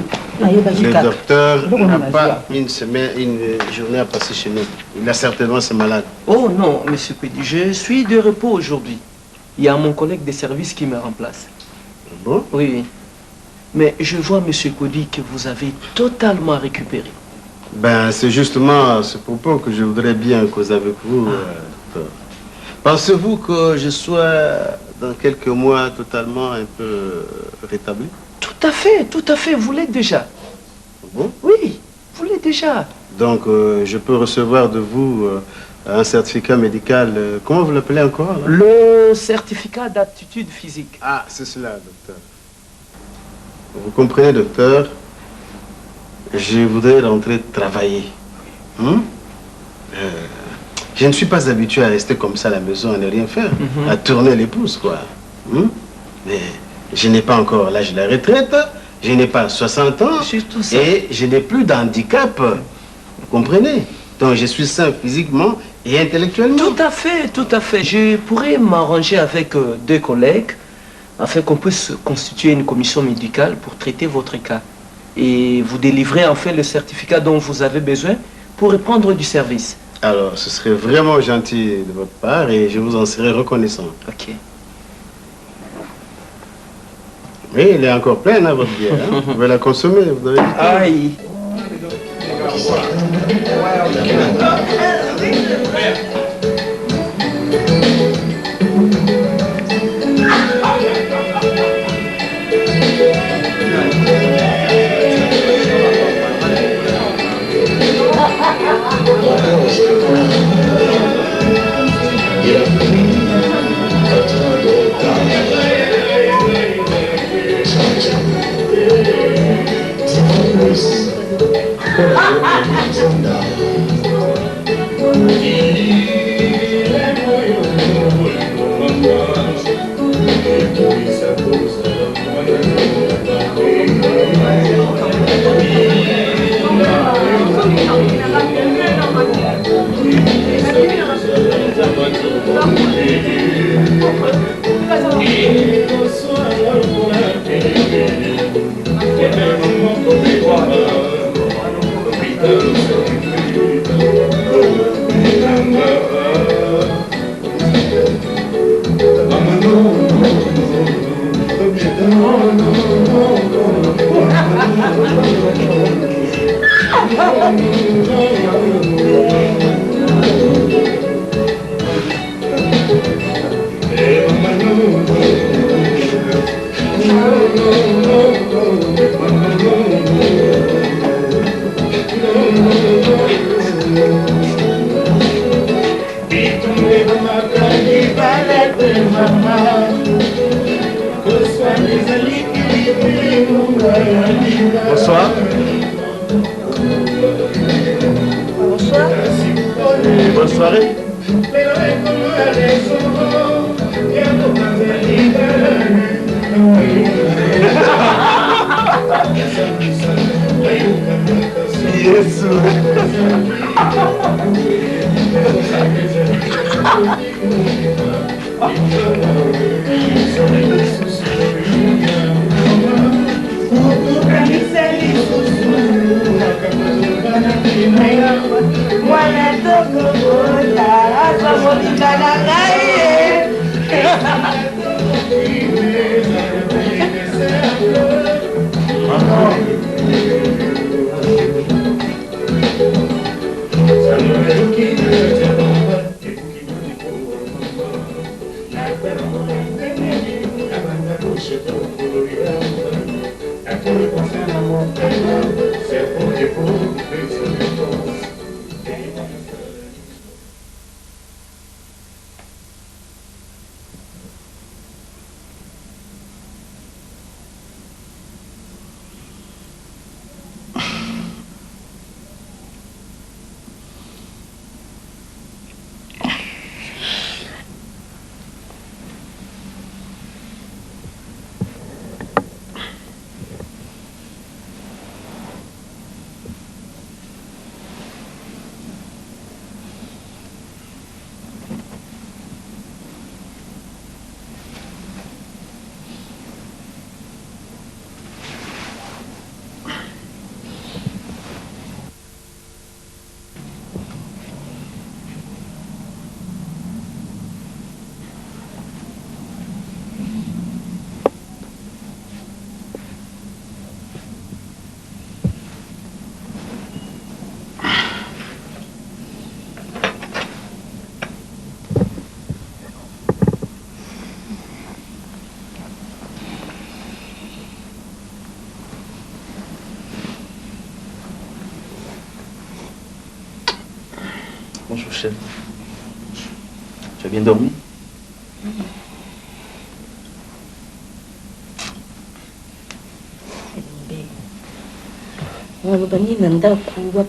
Le docteur n'a pas une journée à passer chez nous. Il a certainement ses malades. Oh non, monsieur Cody, je suis de repos aujourd'hui. Il y a mon collègue de service qui me remplace. Bon? Oui, oui. Mais je vois, monsieur Cody, que vous avez totalement récupéré. Ben, c'est justement à ce propos que je voudrais bien causer avec vous, docteur. Pensez-vous que je sois, dans quelques mois, totalement un peu rétabli? Tout à fait, vous l'êtes déjà. Bon? Oui, vous l'êtes déjà. Donc, je peux recevoir de vous un certificat médical, comment vous l'appelez encore là? Le certificat d'aptitude physique. Ah, c'est cela, docteur. Vous comprenez, docteur, je voudrais rentrer travailler. Je ne suis pas habitué à rester comme ça à la maison, à ne rien faire, à tourner les pouces, quoi. Mais je n'ai pas encore l'âge de la retraite, je n'ai pas 60 ans, et je n'ai plus d'handicap, vous comprenez? Donc je suis sain physiquement et intellectuellement. Tout à fait, tout à fait. Je pourrais m'arranger avec deux collègues afin qu'on puisse constituer une commission médicale pour traiter votre cas et vous délivrer en fait le certificat dont vous avez besoin pour reprendre du service. Alors, ce serait vraiment gentil de votre part et je vous en serais reconnaissant. Ok. Oui, elle est encore pleine, hein, votre bière. Hein? Vous pouvez la consommer, vous avez dit. Aïe. Bonsoir. Bonsoir. Et bonne soirée. Bonjour chef. Tu as bien dormi?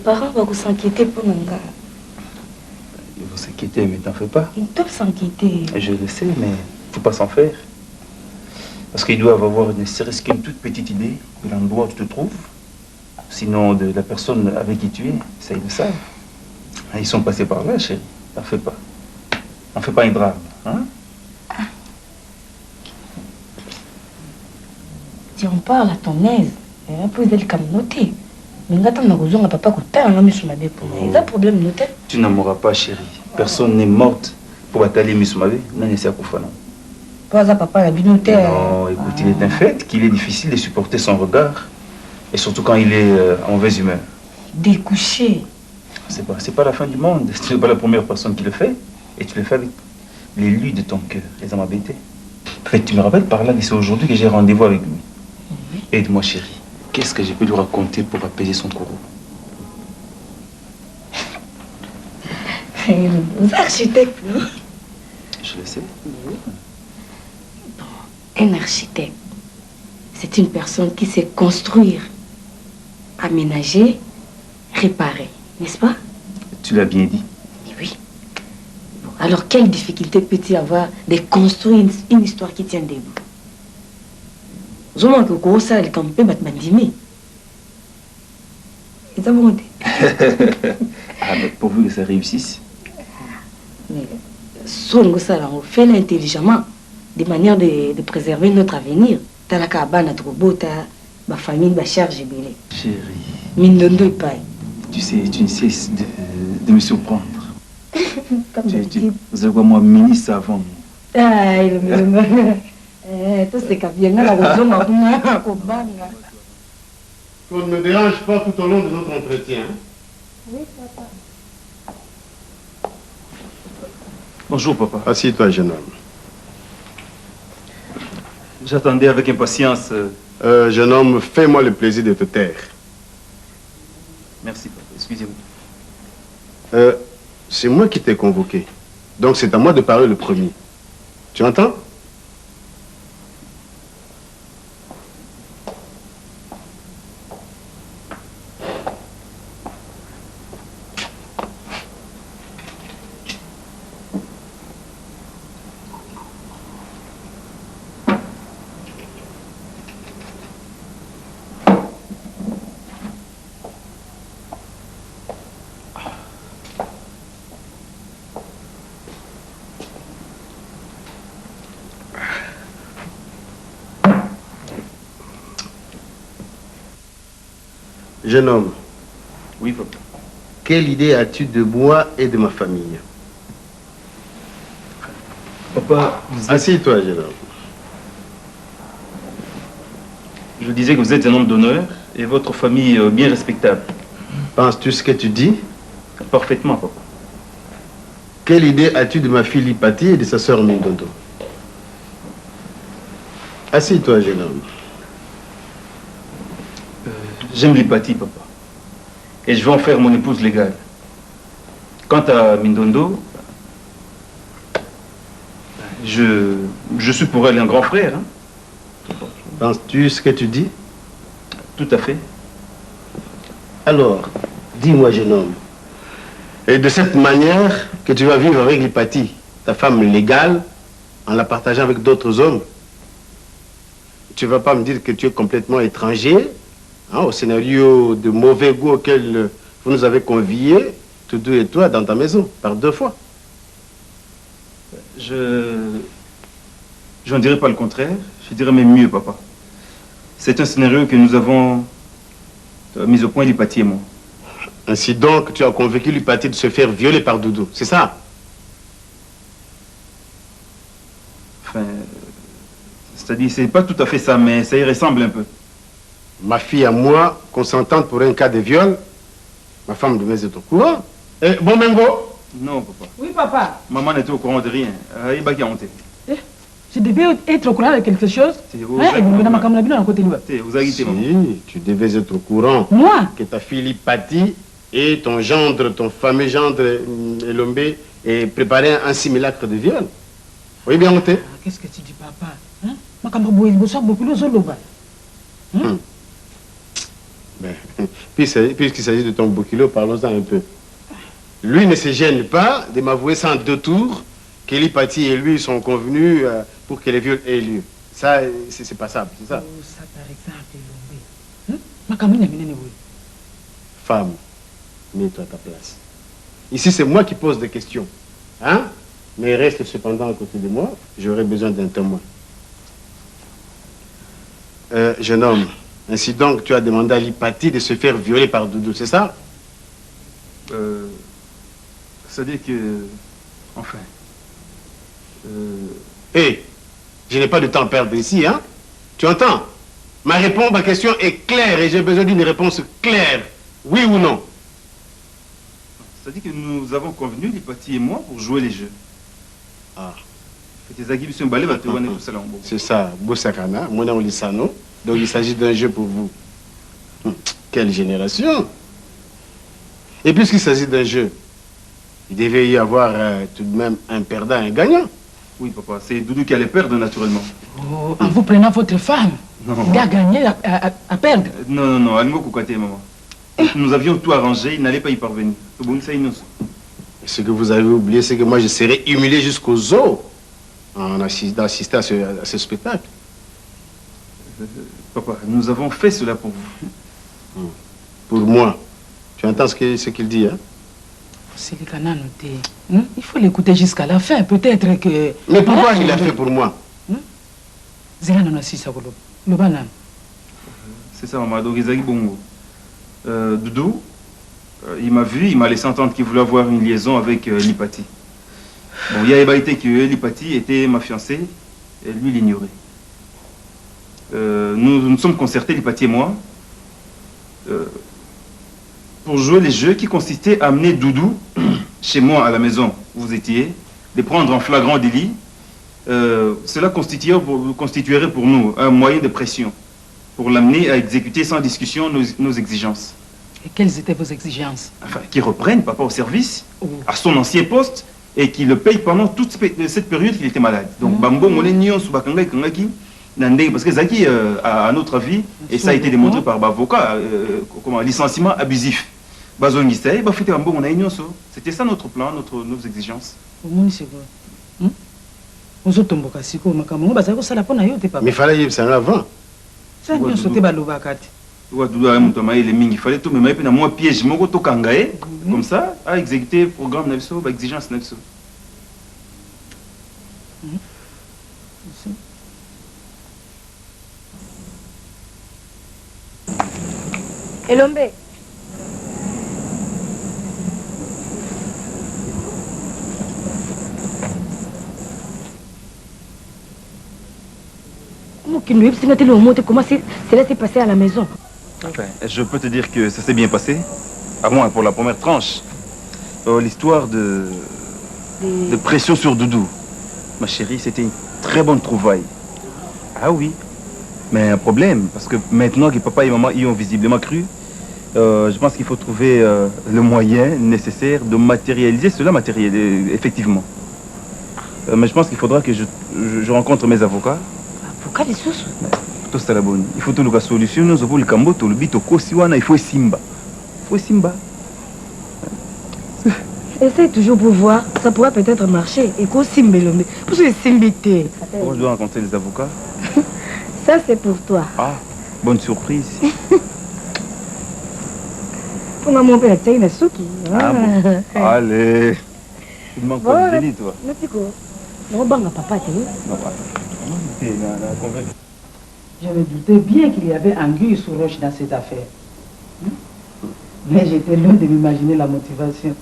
Parents vont s'inquiéter pour nous. Ils vont s'inquiéter, mais t'en fais pas. Ils doivent s'inquiéter. Je le sais, mais faut pas s'en faire. Parce qu'ils doivent avoir ne serait-ce qu'une toute petite idée de l'endroit où tu te trouves. Sinon, de la personne avec qui tu es, ça ils le savent. Ils sont passés par là, chérie. T'en fais pas. T'en fais pas un drame, hein? tu en parles à ton aise. Pour les communautés. Mais quand on a besoin, papa, que tu as un ami sur ma bête. Il y a un problème noté. Tu n'en mourras pas, chérie. Personne n'est morte pour batailler Missoumave. Non, c'est à Koufana. Pas à papa, la binoté. Non, écoute, il est un fait qu'il est difficile de supporter son regard. Et surtout quand il est en mauvaise humeur. Découché. C'est pas la fin du monde. Tu n'es pas la première personne qui le fait. Et tu le fais avec l'élu de ton cœur, les amabétés. En fait, tu me rappelles par là que c'est aujourd'hui que j'ai rendez-vous avec lui. Aide-moi, chérie. Qu'est-ce que je peux lui raconter pour apaiser son courroux? Vous architecte, non? Je le sais. Un architecte, c'est une personne qui sait construire, aménager, réparer, n'est-ce pas? Tu l'as bien dit. Oui. Bon, alors, quelle difficulté peut-il y avoir de construire une histoire qui tient debout? Je manque au ça, le campé va te m'indimer. Et ça monte. Ah, mais pourvu que ça réussisse. Mais, son ça, on fait intelligemment, de manière de préserver notre avenir. T'as la cabane à trop beau, t'as ma famille, ma charge et belé. Chérie. Mindondo et paille. Tu sais, tu ne cesses de me surprendre. Comme d'habitude. Vous avez moi, ministre avant. Ah, il me tout c'est bien la raison Qu'on ne me dérange pas tout au long de notre entretien. Oui, papa. Bonjour, papa. Assieds-toi, jeune homme. J'attendais avec impatience. Jeune homme, fais-moi le plaisir de te taire. Merci, papa. Excusez-moi. C'est moi qui t'ai convoqué. Donc c'est à moi de parler le premier. Tu entends? Jeune homme. Oui, papa. Quelle idée as-tu de moi et de ma famille? Papa, assieds-toi, jeune homme. Je disais que vous êtes un homme d'honneur et votre famille bien respectable. Penses-tu ce que tu dis? Parfaitement, papa. Quelle idée as-tu de ma fille Lipati et de sa sœur Mindondo? Assieds-toi, jeune homme. J'aime Lipati, papa. Et je vais en faire mon épouse légale. Quant à Mindondo, je suis pour elle un grand frère. Hein. Penses-tu ce que tu dis? Tout à fait. Alors, dis-moi, jeune homme, et de cette manière que tu vas vivre avec Lipati, ta femme légale, en la partageant avec d'autres hommes, tu ne vas pas me dire que tu es complètement étranger au scénario de mauvais goût auquel vous nous avez conviés, tous deux et toi, dans ta maison, par 2 fois. Je n'en dirais pas le contraire. Je dirais même mieux, papa. C'est un scénario que nous avons mis au point, Lipati et moi. Ainsi donc, tu as convaincu Lipati de se faire violer par Doudou, c'est ça? Enfin, c'est-à-dire, c'est pas tout à fait ça, mais ça y ressemble un peu. Ma fille à moi, consentante pour un cas de viol, ma femme devait être au courant. Eh, bon, Mengo? Non, papa. Oui, papa. Maman n'était au courant de rien. Je devais être au courant de quelque chose. Si, tu devais être au courant. Moi? Que ta fille Lipati et ton gendre, ton fameux gendre Elombe, aient préparé un simulacre de viol. Oui, bien noté. Qu'est-ce que tu dis, papa? Ben, puisqu'il s'agit de ton bouquilo, parlons-en un peu. Lui ne se gêne pas de m'avouer sans 2 tours que Lipati et lui sont convenus pour que les viols aient lieu. Ça, c'est passable, c'est ça? Oh, ça, par exemple, Femme, mets-toi à ta place. Ici, c'est moi qui pose des questions. Hein? Mais reste cependant à côté de moi, j'aurai besoin d'un témoin. Jeune homme, ainsi donc tu as demandé à Lipati de se faire violer par Doudou, c'est ça? C'est-à-dire que... Enfin... Hé, je n'ai pas de temps à perdre ici, hein? Tu entends? Ma question est claire et j'ai besoin d'une réponse claire. Oui ou non? C'est-à-dire que nous avons convenu, Lipati et moi, pour jouer les jeux. Ah. C'est ça, Boussakana, Mona Olisano. Donc il s'agit d'un jeu pour vous. Quelle génération! Et puisqu'il s'agit d'un jeu, il devait y avoir tout de même un perdant et un gagnant. Oui, papa, c'est Doudou qui allait perdre naturellement. Oh, en vous prenant votre femme, non. Il a gagné à perdre. Non, Almo Koukate, maman. Nous avions tout arrangé, il n'allait pas y parvenir. Ce que vous avez oublié, c'est que moi je serais humilié jusqu'aux os d'assister à ce spectacle. Papa, nous avons fait cela pour vous. Pour moi. Tu entends ce qu'il dit, hein? C'est le canal noté. Il faut l'écouter jusqu'à la fin. Peut-être que... Mais pourquoi il a fait pour moi? C'est ça, maman. Donc, Izaki Bongo. Doudou, il m'a vu, il m'a laissé entendre qu'il voulait avoir une liaison avec Lipati. Bon, il y a été que Lipati était ma fiancée et lui l'ignorait. Nous sommes concertés, Lipati et moi, pour jouer les jeux qui consistaient à amener Doudou chez moi à la maison où vous étiez, de prendre en flagrant délit. Cela constituerait pour nous un moyen de pression pour l'amener à exécuter sans discussion nos exigences. Et quelles étaient vos exigences? Enfin, qu'il reprenne papa au service, à son ancien poste, et qu'il le paye pendant toute cette période qu'il était malade. Donc, Bambo, Molenio, Subakanga, Kangaki, parce que Zaki, à notre avis, et ça a été démontré par l'avocat, licenciement abusif. C'était ça notre plan, nos exigences. Mais il fallait y aller avant. Il fallait tout me mettre dans mon piège, comme ça, à exécuter le programme, l'exigence. Elombe. Comment cela s'est passé à la maison? Enfin, je peux te dire que ça s'est bien passé, à moins pour la première tranche. L'histoire de pression sur Doudou. Ma chérie, c'était une très bonne trouvaille. Ah oui, mais un problème, parce que maintenant que papa et maman y ont visiblement cru, je pense qu'il faut trouver le moyen nécessaire de matérialiser cela effectivement. Mais je pense qu'il faudra que je rencontre mes avocats. Avocats des sous? Tout ça la bonne. Il faut tout le solution. Nous avons le cambo, tout le bito, kosiwana, il faut simba. Essaye toujours pour voir, ça pourra peut-être marcher. Et quoi simba l'homme? Pour se simbiter. Je dois rencontrer les avocats. Ça c'est pour toi. Ah, bonne surprise. Pour mon père, tu as une souki. Ah bon. Allez. Tu ne manques pas de délit, toi. Merci quoi. Non, bon, papa, tu veux? Je me doutais bien qu'il y avait anguille sous roche dans cette affaire. Mais j'étais loin de m'imaginer la motivation.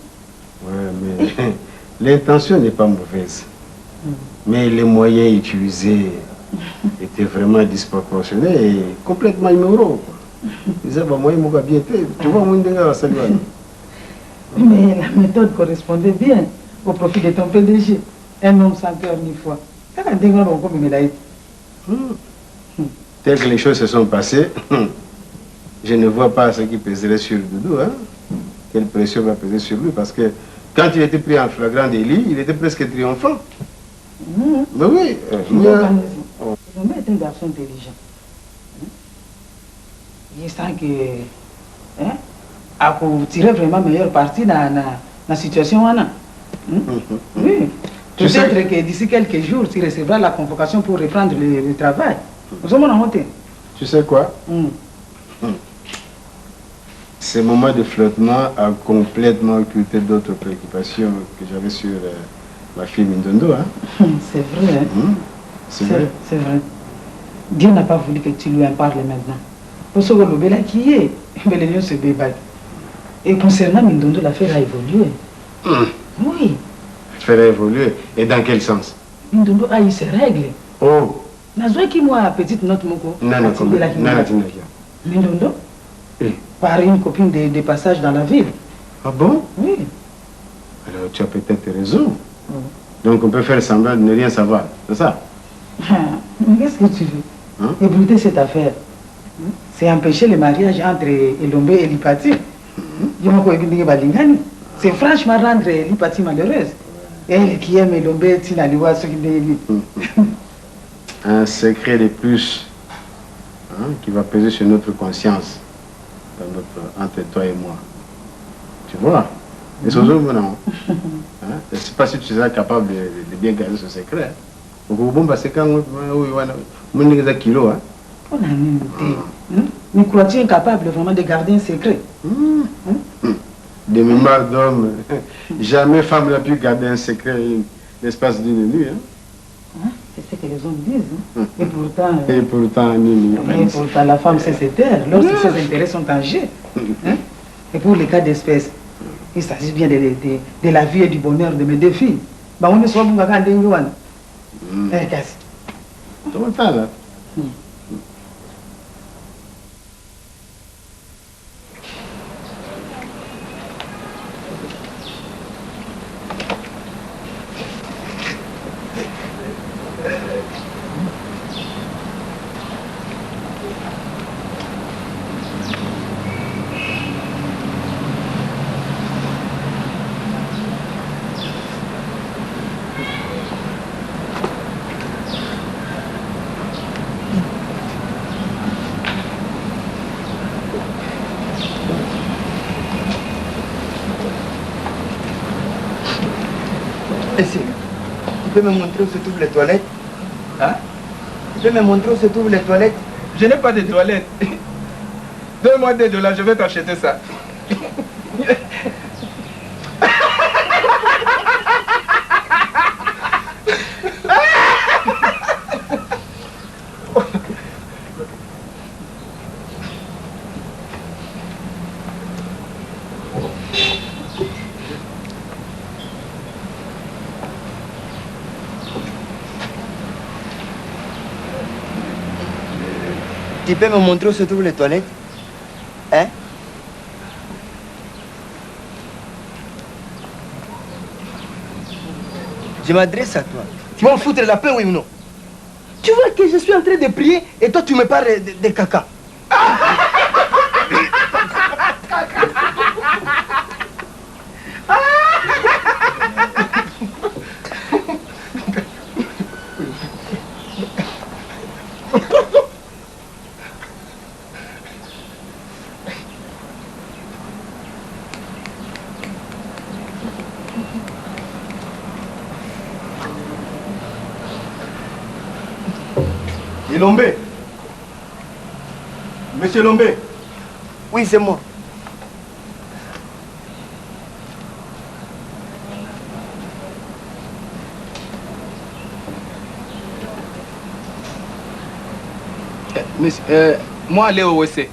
Ouais, mais l'intention n'est pas mauvaise. Mais les moyens utilisés étaient vraiment disproportionnés et complètement immoraux. Ils avaient moyen de bien. Tu vois, moi, mais la méthode correspondait bien au profit de ton PDG. Un homme sans cœur ni foi. Telles que les choses se sont passées, je ne vois pas ce qui pèserait sur Doudou. Hein? Quelle pression va peser sur lui, parce que quand il était pris en flagrant délit, il était presque triomphant. Mais oui. L'homme est un garçon intelligent. Il sent que à tirer vraiment meilleure partie dans la situation. Oui. Peut-être que d'ici quelques jours, tu recevras la convocation pour reprendre le travail. Tu sais quoi? Ce moment de flottement a complètement occulté d'autres préoccupations que j'avais sur ma fille Mindondo. Hein? C'est vrai. C'est vrai. C'est vrai. Dieu n'a pas voulu que tu lui en parles maintenant. Pour ce que le bel qui est, mais les lions se débattent. Et concernant Mindondo, l'affaire a évolué. Oui. L'affaire a évolué. Et dans quel sens? Mindondo a eu ses règles. Oh. Nazwa qui moi petite note moko. Nana, Mindondo? Par une copine de passage dans la ville. Ah bon? Oui. Alors tu as peut-être raison. Donc on peut faire semblant de ne rien savoir, c'est ça? Mais qu'est-ce que tu veux? Ébruiter cette affaire. C'est empêcher le mariage entre Elombe et Lipati. C'est franchement rendre Lipati malheureuse. Elle qui aime Elombe, Tina Liwa, ce qui un secret de plus qui va peser sur notre conscience entre toi et moi. Tu vois? Et ce jour, non. Je ne sais pas si tu seras capable de bien garder ce secret. Mais crois-tu incapable vraiment de garder un secret? Des mémoires d'homme, jamais femme n'a pu garder un secret l'espace d'une nuit. C'est ce que les hommes disent. Et pourtant... Et pourtant, la femme sait se taire lorsque ses intérêts sont en jeu. Et pour les cas d'espèce, il s'agit bien de la vie et du bonheur de mes deux filles. On est soit bon à qu'est-ce là. Tu peux me montrer où se trouvent les toilettes? Hein? Tu peux me montrer où se trouvent les toilettes? Je n'ai pas de toilettes. Donne-moi $2, je vais t'acheter ça. Tu peux me montrer où se trouvent les toilettes? Hein? Je m'adresse à toi. Tu vas me foutre la paix, oui ou non? Tu vois que je suis en train de prier et toi tu me parles de caca. Lombe. Monsieur Lombe. Oui, c'est moi. Moi, aller au WC.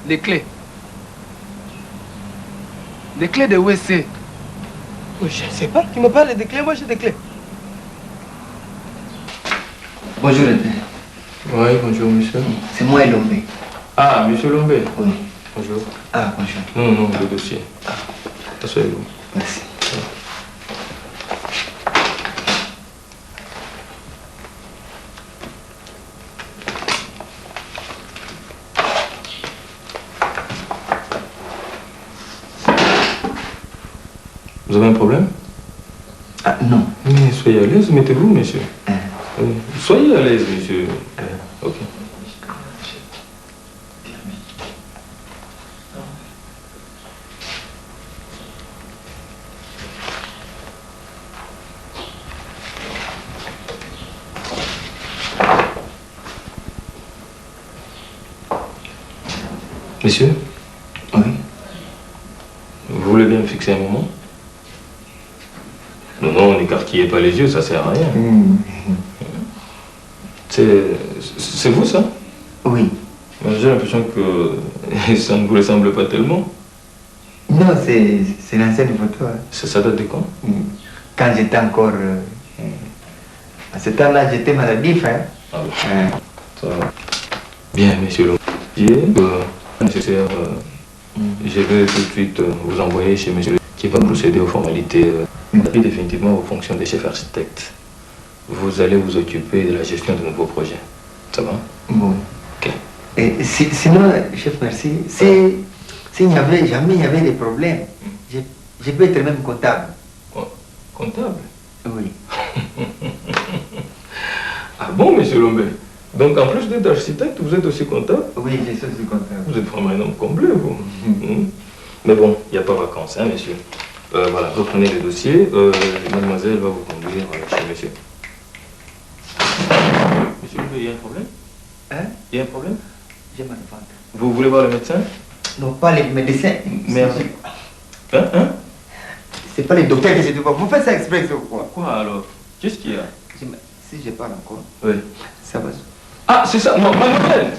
Des clés. Des clés de WC. Oui, je ne sais pas. Tu me parles des clés, moi j'ai des clés. Bonjour, Oui, bonjour, monsieur. C'est moi, Elombe. Ah, monsieur Lombe. Oui. Bonjour. Ah, bonjour. Non, le dossier. Asseyez-vous. Merci. Vous avez un problème? Ah, non. Mais soyez à l'aise, mettez-vous, monsieur. Oui. Soyez à l'aise, monsieur. Ok. Monsieur? Oui. Vous voulez bien me fixer un moment? Non, n'écarquillez pas les yeux, ça sert à rien. C'est vous, ça? Oui. J'ai l'impression que ça ne vous ressemble pas tellement. Non, c'est l'ancienne photo. Hein. Ça date de quand? Quand j'étais encore... à ce temps-là, j'étais maladif. Hein. Ah oui. Ça va. Bien, monsieur le nécessaire, je vais tout de suite vous envoyer chez monsieur qui va procéder aux formalités et définitivement aux fonctions de chef architecte. Vous allez vous occuper de la gestion de nouveaux projets. Ça va? Bon. Ok. Et sinon, chef, merci. S'il n'y avait jamais des problèmes, je peux être même comptable. Comptable? Oui. Ah bon, monsieur Lombé? Donc en plus d'être architecte, vous êtes aussi comptable? Oui, je suis aussi comptable. Vous êtes vraiment un homme complet, vous. Mais bon, il n'y a pas vacances, hein, monsieur. Voilà, reprenez le dossier. Mademoiselle va vous conduire chez monsieur. Monsieur Lombé, il y a un problème? Hein? Il y a un problème? J'ai mal au ventre. Vous voulez voir le médecin? Non, pas les médecins. Merde. Hein? C'est pas les docteurs que je dois voir. Vous faites ça exprès ou quoi? Quoi alors? Qu'est-ce qu'il y a? Si je parle encore, oui. Ça va. Ah, c'est ça. Non, mademoiselle.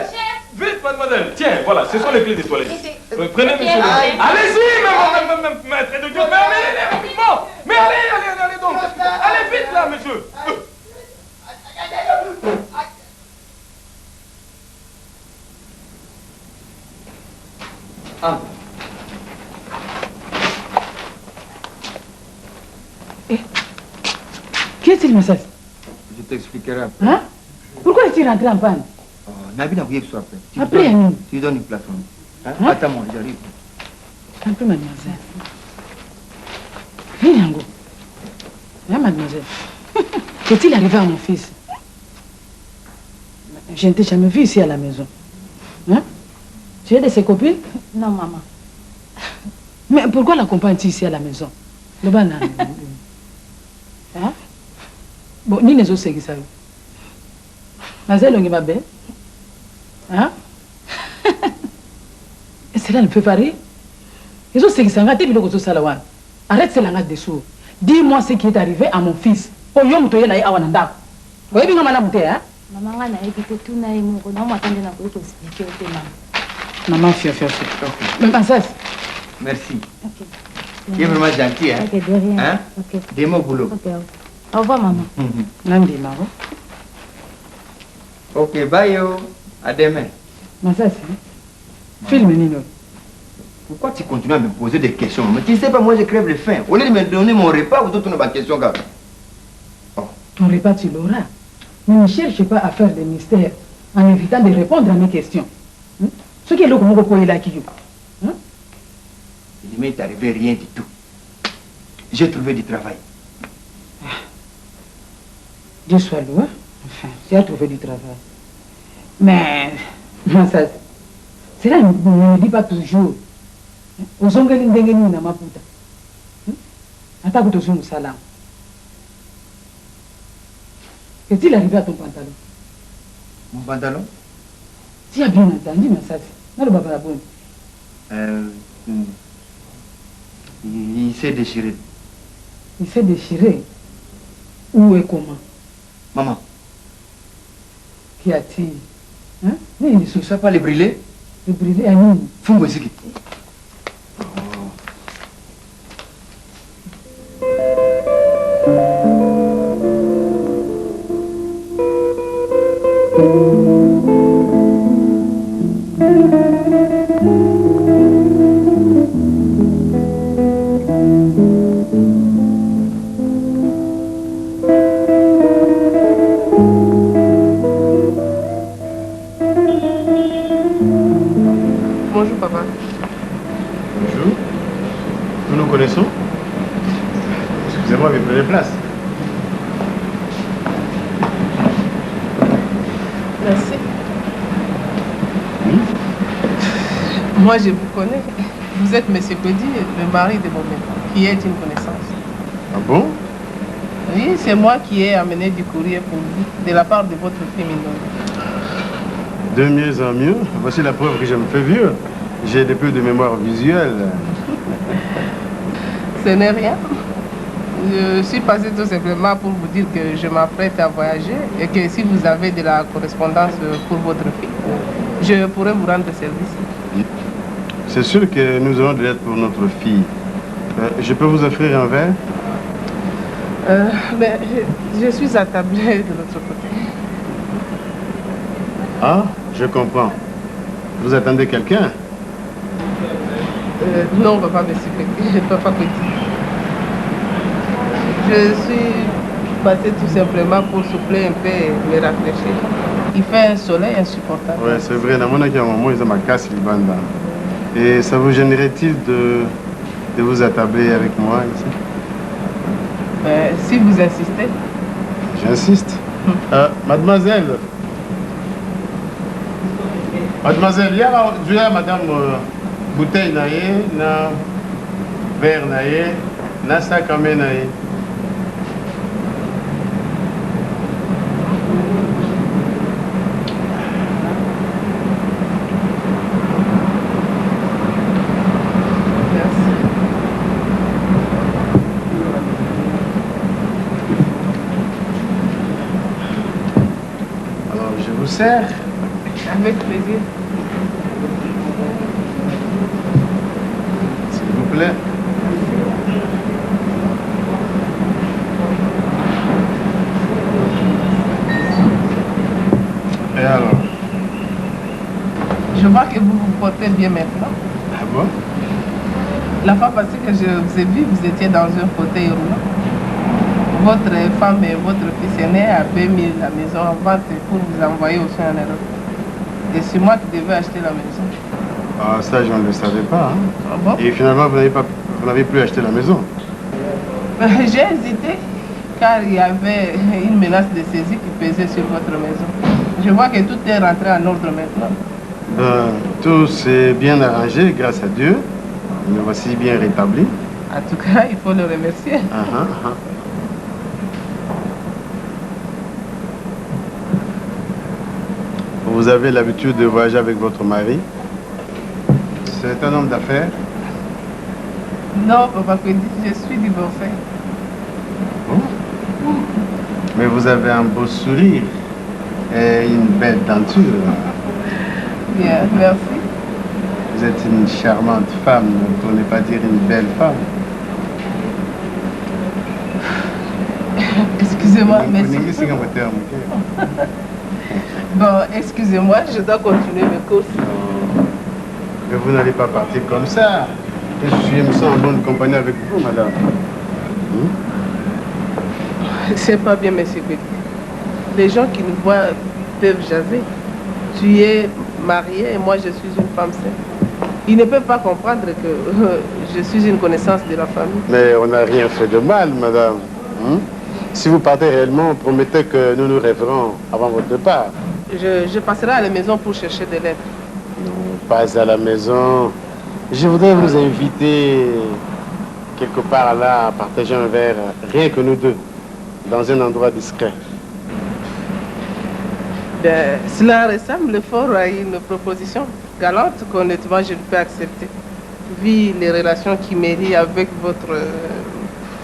Vite, mademoiselle. Tiens, voilà, ce sont les clés des toilettes. Prenez, monsieur. Allez-y, maître de Dieu. Mais allez, rapidement. Mais allez donc. Allez vite là, monsieur. Ah. Qui est-il, monsieur? Je t'expliquerai après. Hein? Pourquoi est-il rentré en panne? Nabi n'a oublié que ce soit après. Après, nous. Tu donnes une plateforme. Hein? Hein? Attends-moi, j'arrive. Un peu, mademoiselle. Viens, Yango. Hein, mademoiselle? Qu'est-il arrivé à mon fils? Je ne t'ai jamais vu ici à la maison. Hein? Tu es de ses copines? Non, maman. Mais pourquoi l'accompagnes-tu ici à la maison? Le banane. Hein? Bon, ni les autres, c'est qui ça. Mademoiselle Ongimabe? Hein? Et cela ne peut pas rire? Les autres, c'est qui ça. Arrête ce langage dessous. Dis-moi ce qui est arrivé à mon fils. Oh, yo, moutoye na ye awananda. Vous voyez bien comment moutoye, hein? Maman, on a évité tout, on a émouré. On m'a attendu à expliquer au thème. Maman, fia. Mais princesse. Merci. Ok. Tu es vraiment gentil, hein? Ok, de rien. Hein? Ok. Des mots boulot. Ok. Au revoir, maman. Nandi, Maro. Ok, bye yo. À demain. Princesse, filme Nino. Pourquoi tu continues à me poser des questions? Mais tu sais pas, moi je crève de faim. Au lieu de me donner mon repas, vous tournez ma question, gars. Ton repas, tu l'auras. Mais ne cherche pas à faire des mystères en évitant de répondre à mes questions. Ce qui est là, comment vous là qui joue. Il m'est arrivé rien du tout. J'ai trouvé du travail. Dieu soit loué. Enfin, tu as trouvé du travail. Mais, ça, cela ne me dit pas toujours. Aux ongles d'Engeni na maputa. Attends que tu sois salam. Qu'est-il arrivé à ton pantalon? Mon pantalon? Tu as bien entendu, mais ça, c'est le baba bon. Il s'est déchiré. Il s'est déchiré. Où et comment? Maman. Qu'y a-t-il? Hein? Tu ne sais pas les brûler? Les brûler à nous. Fungo ici. Bonjour papa. Bonjour. Nous nous connaissons? Excusez-moi, mais prenez place. Merci. Oui. Moi je vous connais. Vous êtes Monsieur Cody, le mari de mon maître, qui est une connaissance. Ah bon? Oui, c'est moi qui ai amené du courrier pour vous, de la part de votre fille Mindongo. De mieux en mieux. Voici la preuve que je me fais vieux. J'ai des peu de mémoire visuelle. Ce n'est rien. Je suis passé tout simplement pour vous dire que je m'apprête à voyager et que si vous avez de la correspondance pour votre fille, je pourrais vous rendre service. C'est sûr que nous aurons de l'aide pour notre fille. Je peux vous offrir un verre? Mais je suis attablé de l'autre côté. Ah, je comprends. Vous attendez quelqu'un? Non, papa, monsieur, papa petit. Je suis passé tout simplement pour souffler un peu et me rafraîchir. Il fait un soleil insupportable. Oui, c'est vrai. Dans mon cas, moi, ils ont ma casse, les bandes. Et ça vous gênerait-il de vous attabler avec moi ici? Si vous insistez. J'insiste. Mademoiselle. Mademoiselle, il y a madame bouteille naïe, na verre naïe, na sac à main naïe. Sers. Avec plaisir. S'il vous plaît. Et alors? Je vois que vous vous portez bien maintenant. Ah bon? La fois passée que je vous ai vu, vous étiez dans un fauteuil roulant. Votre femme et votre fils aîné avaient mis la maison en vente pour vous envoyer au soin en Europe. Et c'est moi qui devais acheter la maison. Ah, ça, je ne le savais pas. Hein? Ah bon? Et finalement, vous n'avez plus acheté la maison? J'ai hésité, car il y avait une menace de saisie qui pesait sur votre maison. Je vois que tout est rentré en ordre maintenant. Tout s'est bien arrangé, grâce à Dieu. Nous voici bien rétablis. En tout cas, il faut le remercier. Vous avez l'habitude de voyager avec votre mari? C'est un homme d'affaires? Non, papa Kwedi, je suis divorcée. Oh. Mais vous avez un beau sourire et une belle denture. Bien, merci. Vous êtes une charmante femme, pour ne pas dire une belle femme. Excusez-moi, mais... Bon, excusez-moi, je dois continuer mes courses. Mais vous n'allez pas partir comme ça. Je me sens en bonne compagnie avec vous, madame. C'est pas bien, monsieur Kwedi. Les gens qui nous voient peuvent jaser. Tu es mariée et moi je suis une femme saine. Ils ne peuvent pas comprendre que je suis une connaissance de la famille. Mais on n'a rien fait de mal, madame. Si vous partez réellement, promettez que nous nous rêverons avant votre départ. Je passerai à la maison pour chercher des lettres. Pas à la maison. Je voudrais vous inviter quelque part là à partager un verre, rien que nous deux, dans un endroit discret. Ben, cela ressemble fort à une proposition galante qu'honnêtement je ne peux accepter, vu les relations qui me lient avec votre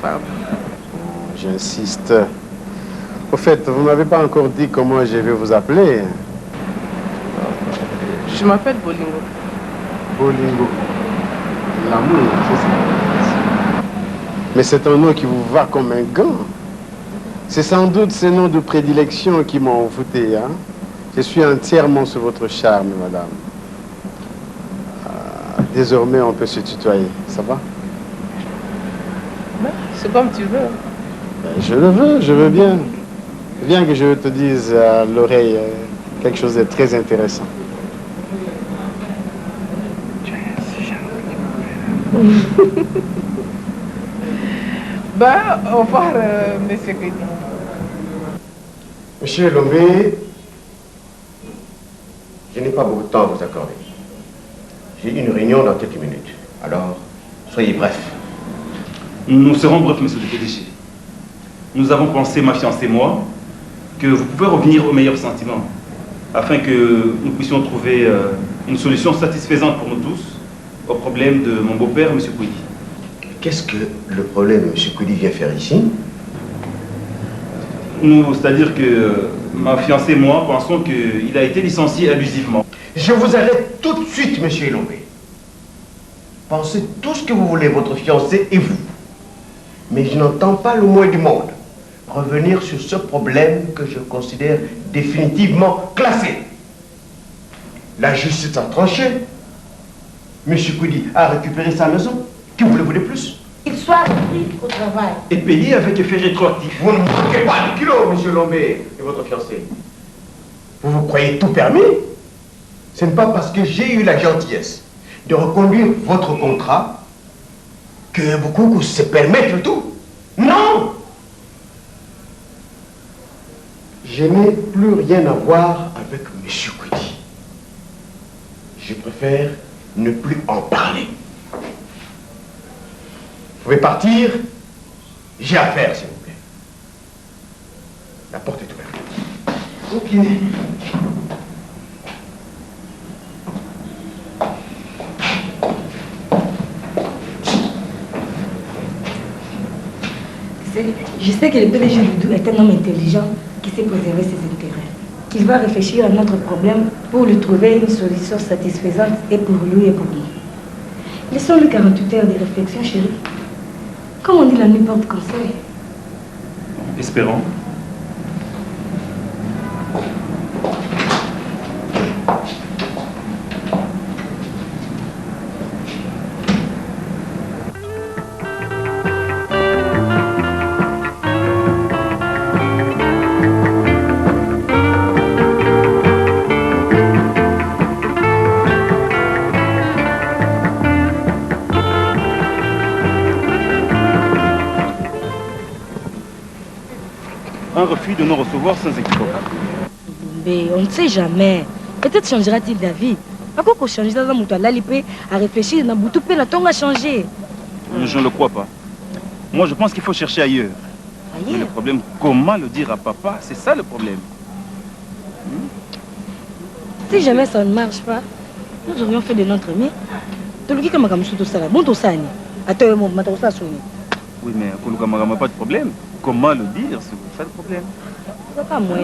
femme. J'insiste. Au fait, vous ne m'avez pas encore dit comment je vais vous appeler. Je m'appelle Bolingo. Bolingo. L'amour, c'est ça. Mais c'est un nom qui vous va comme un gant. C'est sans doute ces noms de prédilection qui m'ont envoûté. Hein? Je suis entièrement sous votre charme, madame. Désormais, on peut se tutoyer. Ça va? C'est comme tu veux. Je le veux, je veux bien. Viens que je te dise à l'oreille quelque chose de très intéressant. Ben, au revoir, monsieur Kwedi. Monsieur Lombé, je n'ai pas beaucoup de temps à vous accorder. J'ai une réunion dans quelques minutes. Alors, soyez bref. Nous serons brefs, monsieur le PDG. Nous avons pensé, ma fiancée et moi, que vous pouvez revenir aux meilleurs sentiments, afin que nous puissions trouver une solution satisfaisante pour nous tous au problème de mon beau-père, monsieur Kwedi. qu'est-ce que le problème, M. Koudi vient faire ici? Nous, c'est-à-dire que ma fiancée et moi pensons qu'il a été licencié abusivement. Je vous arrête tout de suite, M. Elombe. Pensez tout ce que vous voulez, votre fiancé et vous. Mais je n'entends pas le moins du monde revenir sur ce problème que je considère définitivement classé. La justice a tranché. M. Koudi a récupéré sa maison. Que voulez-vous de plus? Qu'il soit pris au travail. Et payé avec effet rétroactif. Vous ne manquez pas de kilos, M. Lombe et votre fiancé. Vous vous croyez tout permis? Ce n'est pas parce que j'ai eu la gentillesse de reconduire votre contrat que beaucoup se permettent le tout. Non! Je n'ai plus rien à voir avec M. Koudi. Je préfère ne plus en parler. Vous pouvez partir. J'ai affaire, s'il vous plaît. La porte est ouverte. Ok. Je sais que le PDG Doudou est un homme intelligent qui sait préserver ses intérêts. Qu'il va réfléchir à notre problème pour lui trouver une solution satisfaisante et pour lui et pour nous. Laissons-lui 48 heures de réflexion, chérie. Comme on dit, la nuit porte conseil. Espérons. Un refus de nous recevoir sans équivoque. Mais on ne sait jamais. Peut-être changera-t-il d'avis. À quoi qu'on change dans un mouton à l'alipé, à réfléchir dans Boutou, la tongue a changé. Je ne le crois pas. Moi, je pense qu'il faut chercher ailleurs. Mais le problème, comment le dire à papa, c'est ça le problème. Si jamais ça ne marche pas, nous aurions fait de notre mieux. Tout le qui comme tout ça là, bon tout ça, attends un moment, ça sonne. Oui, mais Kouloukamagama, pas de problème. Comment le dire, c'est ça le problème. C'est pas moi.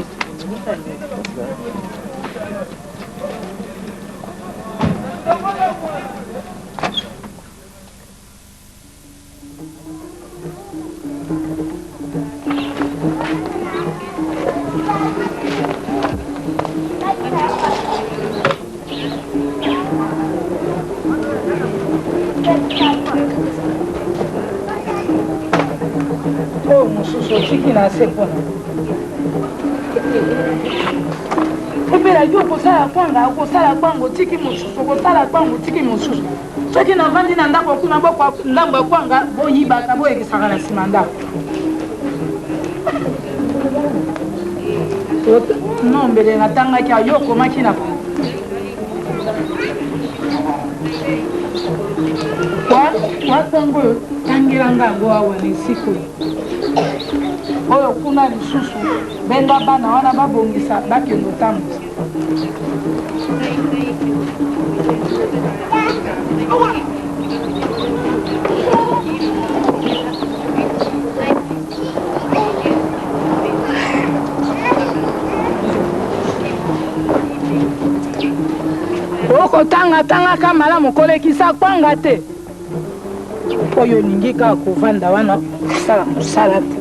Oh, mosusu otiki na se mpona epela yo okosala kwanga okosala kwanga otiki mosusu okosala kwanga otiki mosusu soki navandi na ndako kuna bokwa ndambo ya kwanga boyibaka boyekisaka na nsima ndako no mbele natangaki ayo okomaki na watango oyo tangelanga yango awa na esika oyo kuna lisusu benga bana wana babongisa bakende otambusa okotanga malamu kolekisa kwanga te oyo olingi kaka kovanda wana kosala mosala te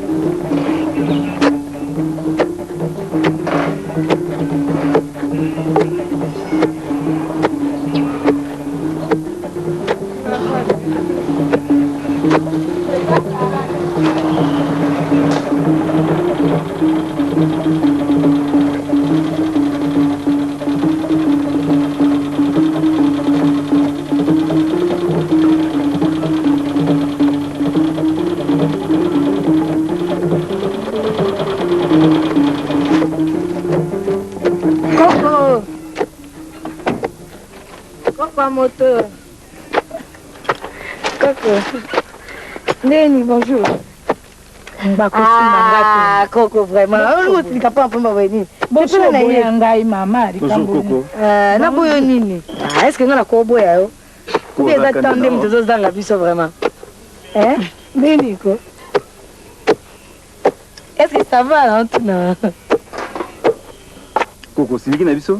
moteur. Coco. Néni, bonjour. Ah, Coco, vraiment. Tu n'as pas venir. Bonjour, maman. Bonjour, Coco. Est-ce que nous avons un coco? Ou bien attendez, nous avons la vie, vraiment. Hein? Nico. Est-ce que ça va, non? Coco, c'est qui n'a vu ça?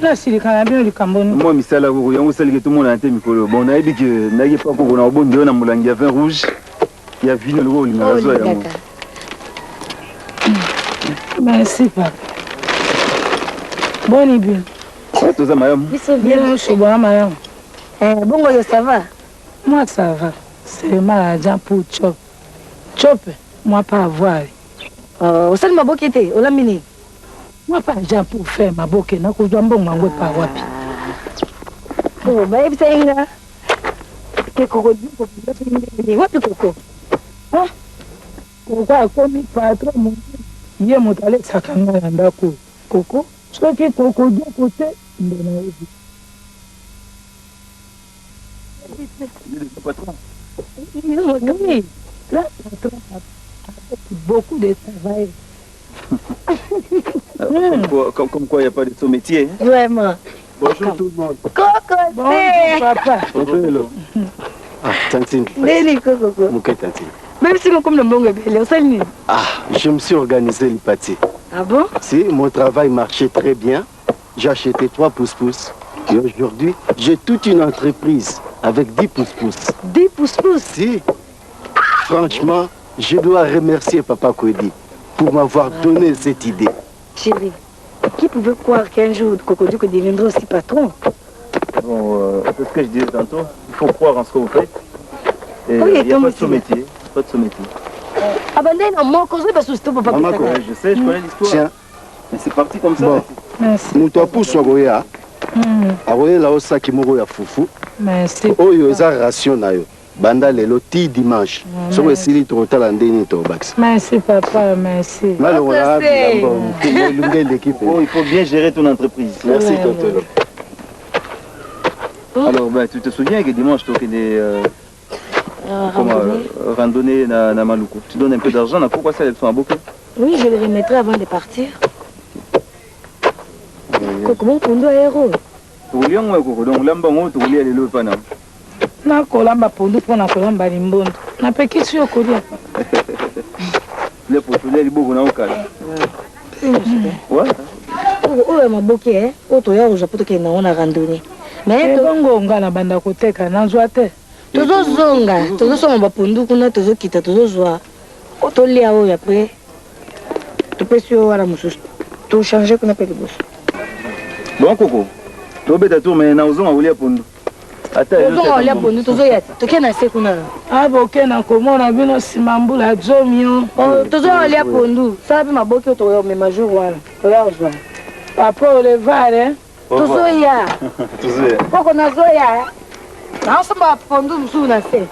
Là, c'est le Canadien du Cameroun. Moi, je suis là, il y a tout le monde a été micro. Bon, on a dit que n'a pas Coco, on a bon Dieu, on a moulin, il y a vin rouge, il y a vin le rôle, il y a raison. Merci, papa. Bonne idée. Ouais, tout ça, madame. Ils sont bien. Bien, je suis bon, madame. Bon, ça va? Moi, ça va. C'est mal pour chop. Chop, moi, pas avoir. Au sein de ma boquette, au lamini. Moi, pas déjà pour faire ma boquette, non, que je dois m'en pas wapi. Oh, bah, il y a que Coco dit que vous avez wapi Coco. Hein? Coco a commis patron, mon il y a mon talent, ça quand même d'accord. Coco, ce que Coco dit côté, il est Le patron. oui, là, patron a beaucoup de travail. Comme quoi, il n'y a pas de son métier. Hein? Vraiment. Bonjour tout le monde. Coco, Bonjour, papa. Bonjour. Ah, Tantine. Néni, Coco. Mouké Tantine. Même si on comme le bon bébé, au sein de nous. Ah, je me suis organisé le pâté. Ah bon? Si, mon travail marchait très bien. J'ai acheté 3 pouces-pouces. Et aujourd'hui, j'ai toute une entreprise avec 10 pouces-pouces. 10 pouces-pouces? Si. Franchement, je dois remercier Papa Kwedi pour m'avoir donné cette idée. Chérie, qui pouvait croire qu'un jour Coco Duc deviendra aussi patron? Bon, c'est ce que je disais tantôt. Il faut croire en ce que vous faites. Et Oui, il n'y a pas de sous-métier. Pas de sous-métier. Abandonne en mon cause, parce que c'est pas Maman, je sais, je connais l'histoire. Tiens. Mais c'est parti comme ça. Bon. Merci. Mon toit pour Sogoya. Aroye la osa ki moko ya fufu. Merci. Oyo eza ration na yo. Banda lelo ti dimanche. Soko esili tokotala ndeni tobakisa. Merci, papa, merci. Il faut bien gérer ton entreprise. Merci, docteur. Alors, ben, tu te souviens que dimanche, tu as des randonnées dans Maluku. Tu donnes un peu d'argent, pourquoi ça, elles sont à beaucoup? Oui, je le remettrai avant de partir. Comment on doit héros? Tu voulais un coco, donc l'ambon, tu voulais aller le panam. Na kolamba pondu pona kolamba limbondo. Na peki sio kolia. Le potuler beaucoup na okala. Ouais. Oh ma boké oh to ya oja poto ke na ona randonnée. Mais bongo ngala banda koteka na zwa te. Tozo zonga, tozo soma ba pondu kuna tozo kita tozo zwa. O to lia o après. Tu peux sur wala mususu. To changer kuna pe liboso. Bon coco. To beta tour mais na ozonga olia pondu. Tozo olia pondu tozo ya. To kena se kuna. Ah boké na komona bino simambula zomio. Oh tozo olia pondu. Ça be ma boké to yo me majou wala. To ya ozwa. Papa le vare. Tozo ya. Tozo ya. Poko na zo ya. Na samba pondu musu na se.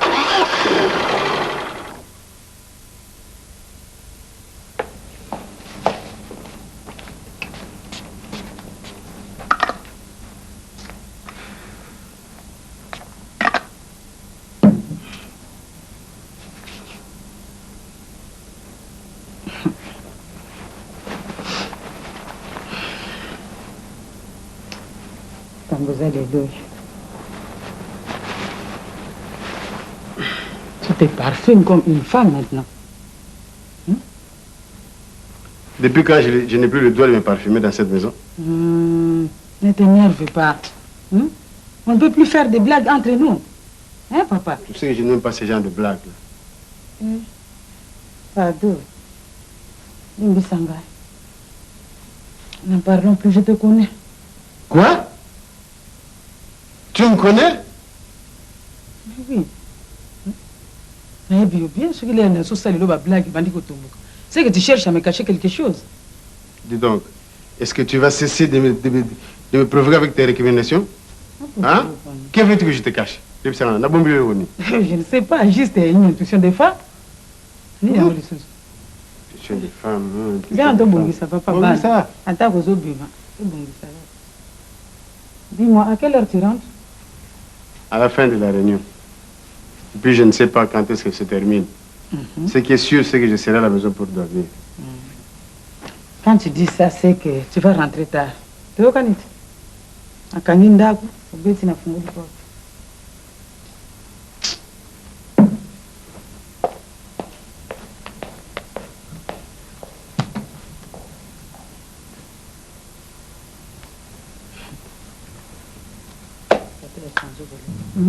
Vous allez deux. Tu te parfumes comme une femme maintenant. Depuis quand je n'ai plus le droit de me parfumer dans cette maison? Ne t'énerve pas. On ne peut plus faire des blagues entre nous. Hein, papa? Tu sais que je n'aime pas ce genre de blagues. Pardon. Nimbisanga. N'en parlons plus, je te connais. Quoi? Tu me connais? Oui. Mais bien sûr qu'il y a une sauce à l'eau, blague, c'est que tu cherches à me cacher quelque chose. Dis donc, est-ce que tu vas cesser de me provoquer avec tes récriminations? Hein? Que veux-tu que je te cache? Je ne sais pas, juste une intuition des femmes. Intuition des femmes. Viens, ça va pas mal. Dis-moi, à quelle heure tu rentres? À la fin de la réunion. Et puis je ne sais pas quand est-ce que se termine. Ce qui est sûr, c'est que je serai à la maison pour dormir. Quand tu dis ça, c'est que tu vas rentrer tard. Tu vois, Kanit? À Kanindaku, au Bétina Fungo.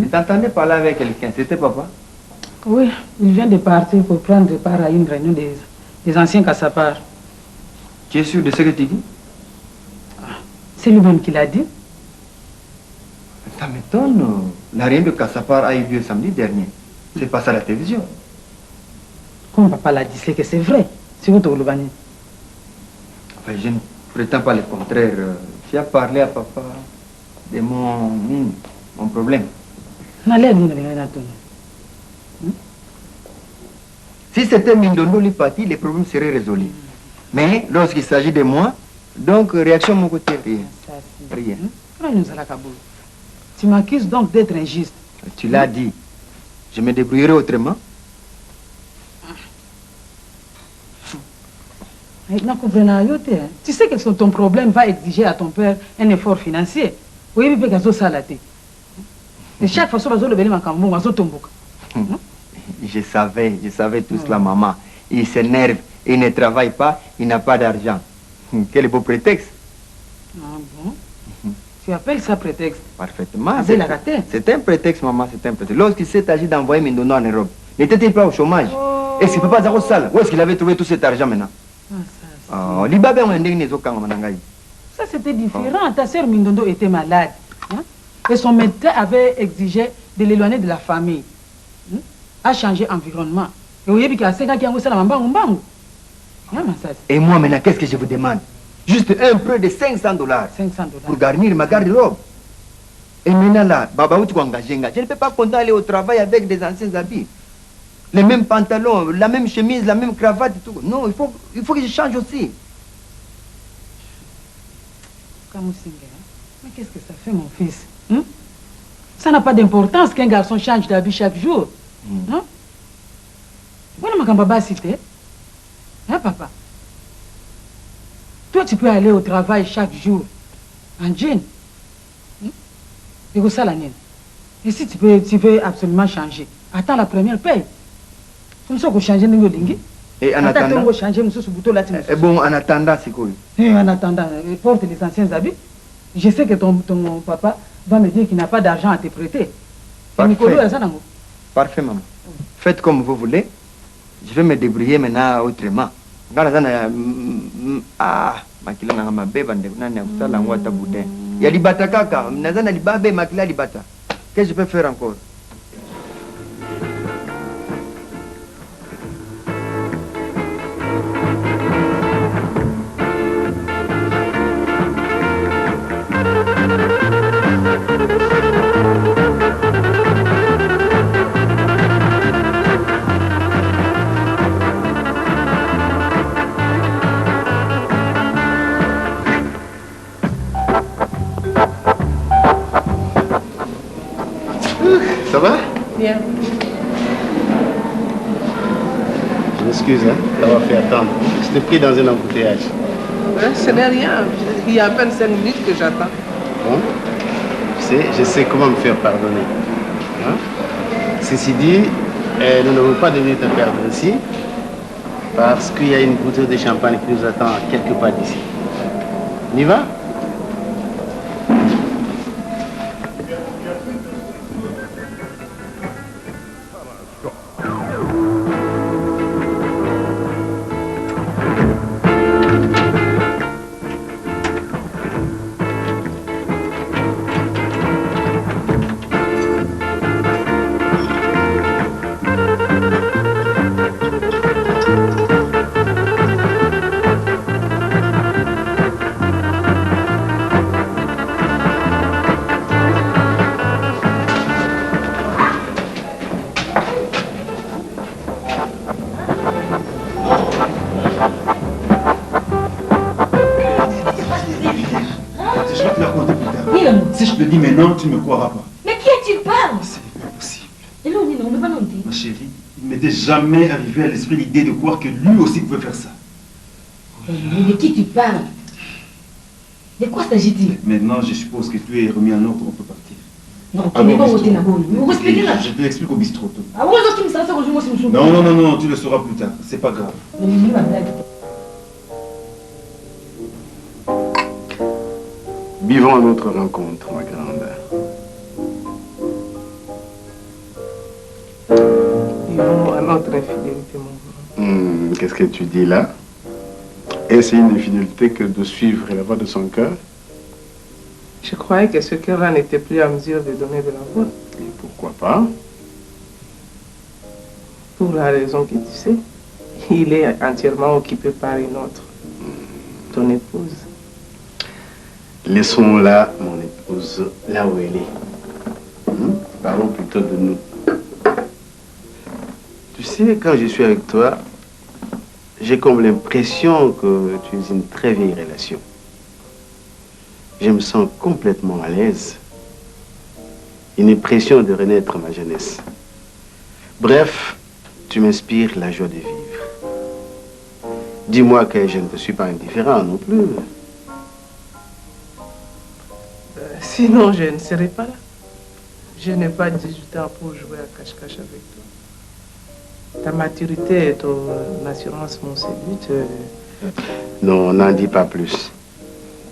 Tu t'entendais parler avec quelqu'un, c'était papa? Oui, il vient de partir pour prendre part à une réunion des anciens Kassapar. Tu es sûr de ce que tu dis? C'est lui-même qui l'a dit. Ça m'étonne. La réunion de Kassapar a eu lieu samedi dernier. C'est passé à la télévision. Comme papa l'a dit, c'est que c'est vrai. C'est votre Olobani. Enfin, je ne prétends pas le contraire. Tu as parlé à papa de mon problème. Si c'était Mindondo lui parti, les problèmes seraient résolus. Mais lorsqu'il s'agit de moi, donc réaction de mon côté, rien. Rien. Tu m'accuses donc d'être injuste. Tu l'as dit. Je me débrouillerai autrement. Tu sais que ton problème va exiger à ton père un effort financier. Oui, mais et chaque fois, je savais tout cela, maman. Il s'énerve, il ne travaille pas, il n'a pas d'argent. Quel beau prétexte. Ah bon? Tu appelles ça prétexte? Parfaitement. C'est un prétexte, maman, c'est un prétexte. Lorsqu'il s'est agi d'envoyer Mindono en Europe, n'était-il pas au chômage? Est-ce qu'il ne peut pas avoir ça? Où est-ce qu'il avait trouvé tout cet argent maintenant? Ça, c'était différent. Ta sœur Mindondo était malade. Hein? Et son médecin avait exigé de l'éloigner de la famille. A changé environnement. Et moi maintenant, qu'est-ce que je vous demande? Juste un peu de $500 pour garnir ma garde-robe. Et maintenant là, Baba, où tu vas engager? Je ne peux pas compter aller au travail avec des anciens habits. Les mêmes pantalons, la même chemise, la même cravate et tout. Non, il faut que je change aussi. Mais qu'est-ce que ça fait, mon fils? Ça n'a pas d'importance qu'un garçon change d'habit chaque jour. Voilà ma gamba cité. Hein, papa? Toi, tu peux aller au travail chaque jour en jean. Et ça, la nienne. Et si tu veux absolument changer, attends la première paye. Comme ça, changer et en attendant, bon, en attendant, c'est cool. Et en attendant, porte les anciens habits. Je sais que ton papa va me dire qu'il n'a pas d'argent à te prêter. Parfait, maman. Faites comme vous voulez. Je vais me débrouiller maintenant autrement. Makila na mabeba ndio nani akusala ngwata boudin. Ya libata kaka, nazana libabe makila libata. Qu'est-ce que je peux faire encore? Ça va? Bien. Je m'excuse d'avoir fait attendre. Je t'ai pris dans un embouteillage. Ce n'est rien. Il y a à peine 5 minutes que j'attends. Bon, je sais comment me faire pardonner. Hein? Ceci dit, nous ne voulons pas devenir te perdre ici parce qu'il y a une bouteille de champagne qui nous attend quelque part d'ici. On y va? Si je te dis maintenant, tu ne me croiras pas. Mais qui est-il parle? C'est pas possible. Et là, on est pas non. Ma chérie, il m'était jamais arrivé à l'esprit l'idée de croire que lui aussi pouvait faire ça. Mais de qui tu parles? De quoi s'agit-il? Maintenant, je suppose que tu es remis en ordre, on peut partir. Non, tu n'es pas voté là-bas. Vous respectez là. Je te l'explique au bistrot. Ah, moi, je me sens ça, je me Non, tu le sauras plus tard. C'est pas grave. Vivons notre rencontre, ma grande. infidélité, mon Qu'est-ce que tu dis là? Est-ce une infidélité que de suivre la voie de son cœur? Je croyais que ce cœur-là n'était plus à mesure de donner de l'amour. Et pourquoi pas? Pour la raison que tu sais, il est entièrement occupé par une autre, ton épouse. Laissons-la, mon épouse, là où elle est. Parlons plutôt de nous. Tu sais, quand je suis avec toi, j'ai comme l'impression que tu es une très vieille relation. Je me sens complètement à l'aise. Une impression de renaître ma jeunesse. Bref, tu m'inspires la joie de vivre. Dis-moi que je ne te suis pas indifférent non plus. Sinon, je ne serais pas là. Je n'ai pas 18 ans pour jouer à cache-cache avec toi. Ta maturité et ton assurance m'ont séduite. Non, n'en dis pas plus.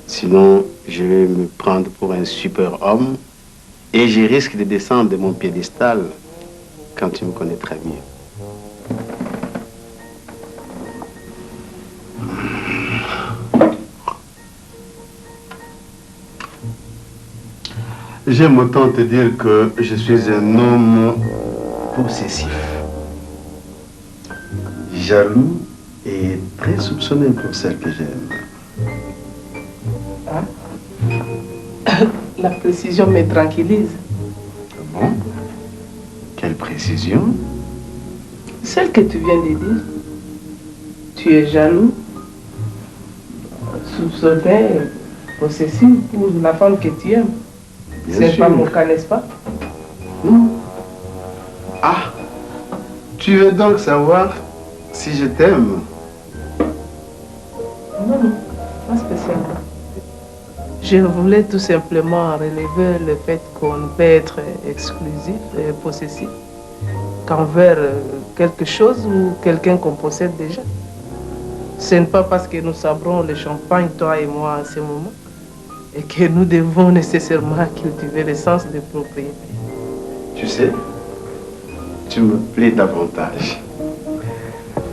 Sinon, je vais me prendre pour un super homme et je risque de descendre de mon piédestal quand tu me connaîtras mieux. J'aime autant te dire que je suis un homme possessif, jaloux et très soupçonné pour celle que j'aime. Hein? La précision me tranquillise. Bon? Quelle précision? Celle que tu viens de dire. Tu es jaloux, soupçonné, possessif pour la femme que tu aimes. C'est pas mon cas, n'est-ce pas? Non. Ah, tu veux donc savoir si je t'aime? Non, pas spécialement. Je voulais tout simplement relever le fait qu'on peut être exclusif et possessif qu'envers quelque chose ou quelqu'un qu'on possède déjà. Ce n'est pas parce que nous sabrons le champagne, toi et moi, à ce moment, et que nous devons nécessairement cultiver le sens de propriété. Tu sais, tu me plais davantage.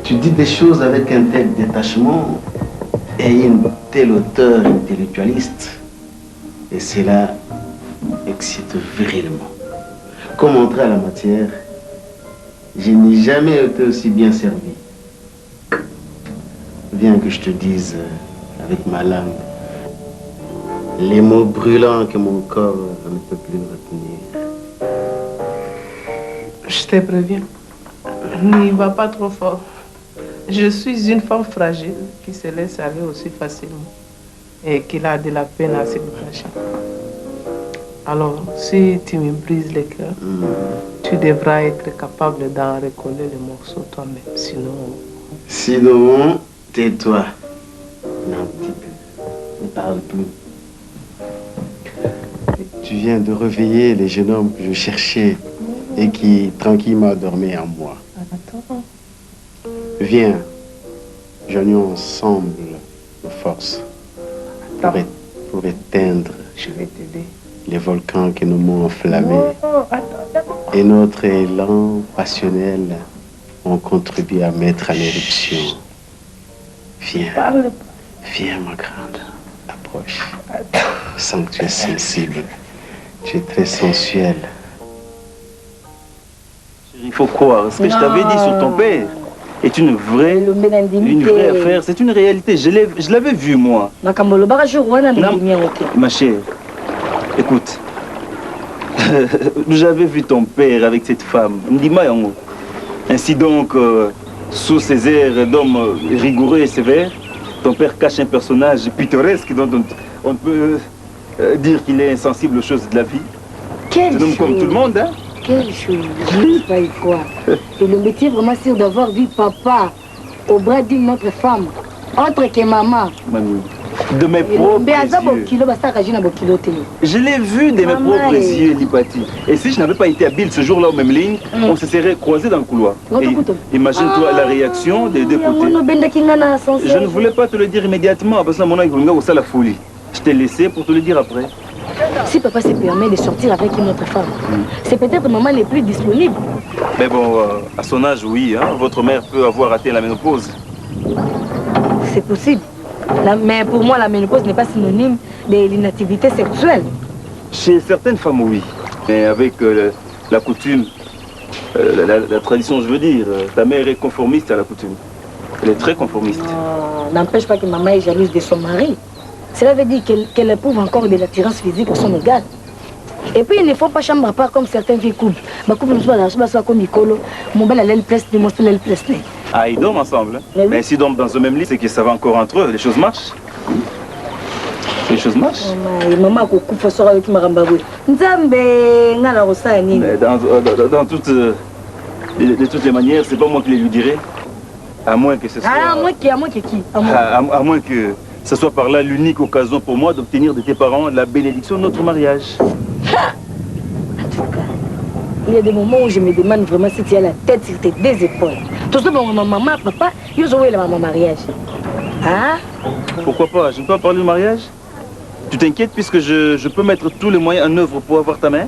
Tu dis des choses avec un tel détachement et une telle hauteur intellectualiste. Et cela excite virilement. Comme entrer à la matière, je n'ai jamais été aussi bien servi. Viens que je te dise avec ma langue les mots brûlants que mon corps ne peut plus retenir. Je te préviens, n'y va pas trop fort. Je suis une femme fragile qui se laisse aller aussi facilement et qui a de la peine à se détacher. Alors, si tu me brises le cœur, tu devras être capable d'en recoller les morceaux toi-même. Sinon, tais-toi. Non, ne parle plus. Tu viens de réveiller les jeunes hommes que je cherchais et qui tranquillement dormaient en moi. Attends. Viens, joignons ensemble nos forces pour éteindre les volcans que nous m'ont enflammés. Et notre élan passionnel ont contribué à mettre en éruption. Viens, viens ma grande, approche. Sens que tu es sensible, tu es très sensuelle. Il faut croire, ce que je t'avais dit sur ton père est une vraie affaire, c'est une réalité, je l'avais vu moi. Non, ma chère, écoute, j'avais vu ton père avec cette femme, ainsi donc, sous ces airs d'homme rigoureux et sévère, ton père cache un personnage pittoresque dont on peut dire qu'il est insensible aux choses de la vie. C'est un homme comme tout le monde, hein? Quelle chose, je ne sais pas y croire. Et le métier est vraiment sûr d'avoir vu papa au bras d'une autre femme, autre que maman. Mamie, de mes propres yeux. Je l'ai vu de mes propres yeux, Lipati. Et si je n'avais pas été habile ce jour-là aux mêmes lignes, on se serait croisés dans le couloir. Imagine-toi la réaction des deux côtés. Je ne voulais pas te le dire immédiatement, parce que mon âge, il la folie. Je t'ai laissé pour te le dire après. Si papa se permet de sortir avec une autre femme, c'est peut-être maman n'est plus disponible. Mais bon, à son âge, oui, hein, votre mère peut avoir atteint la ménopause. C'est possible. Mais pour moi, la ménopause n'est pas synonyme de l'inactivité sexuelle. Chez certaines femmes, oui. Mais avec la coutume, la tradition, je veux dire, ta mère est conformiste à la coutume. Elle est très conformiste. N'empêche pas que maman est jalouse de son mari. Cela veut dire qu'elle éprouve encore de l'attirance physique pour son égal. Et puis, il ne faut pas chambre à part comme certains vieux couples. Ma couple ne soit pas comme Nicolo. Mon bel allait le placer, mon seul allait le placer. Ah, ils dorment ensemble. Hein? Oui. Mais s'ils dorment dans un même lit, c'est que ça va encore entre eux. Les choses marchent. Les choses marchent. Maman, elle coupe le soir avec ma rambaboué. Nzambe, ngala rosa ni. Mais de toutes les manières, c'est pas moi qui les lui dirai. À moins que ce soit... À moins qui? À moins que ce soit par là l'unique occasion pour moi d'obtenir de tes parents la bénédiction de notre mariage. En tout cas, il y a des moments où je me demande vraiment si tu as la tête sur tes deux épaules. Tout ça, mon maman, papa, ils ont eu mon mariage. Hein? Pourquoi pas? Je ne peux pas parler de mariage? Tu t'inquiètes puisque je peux mettre tous les moyens en œuvre pour avoir ta main?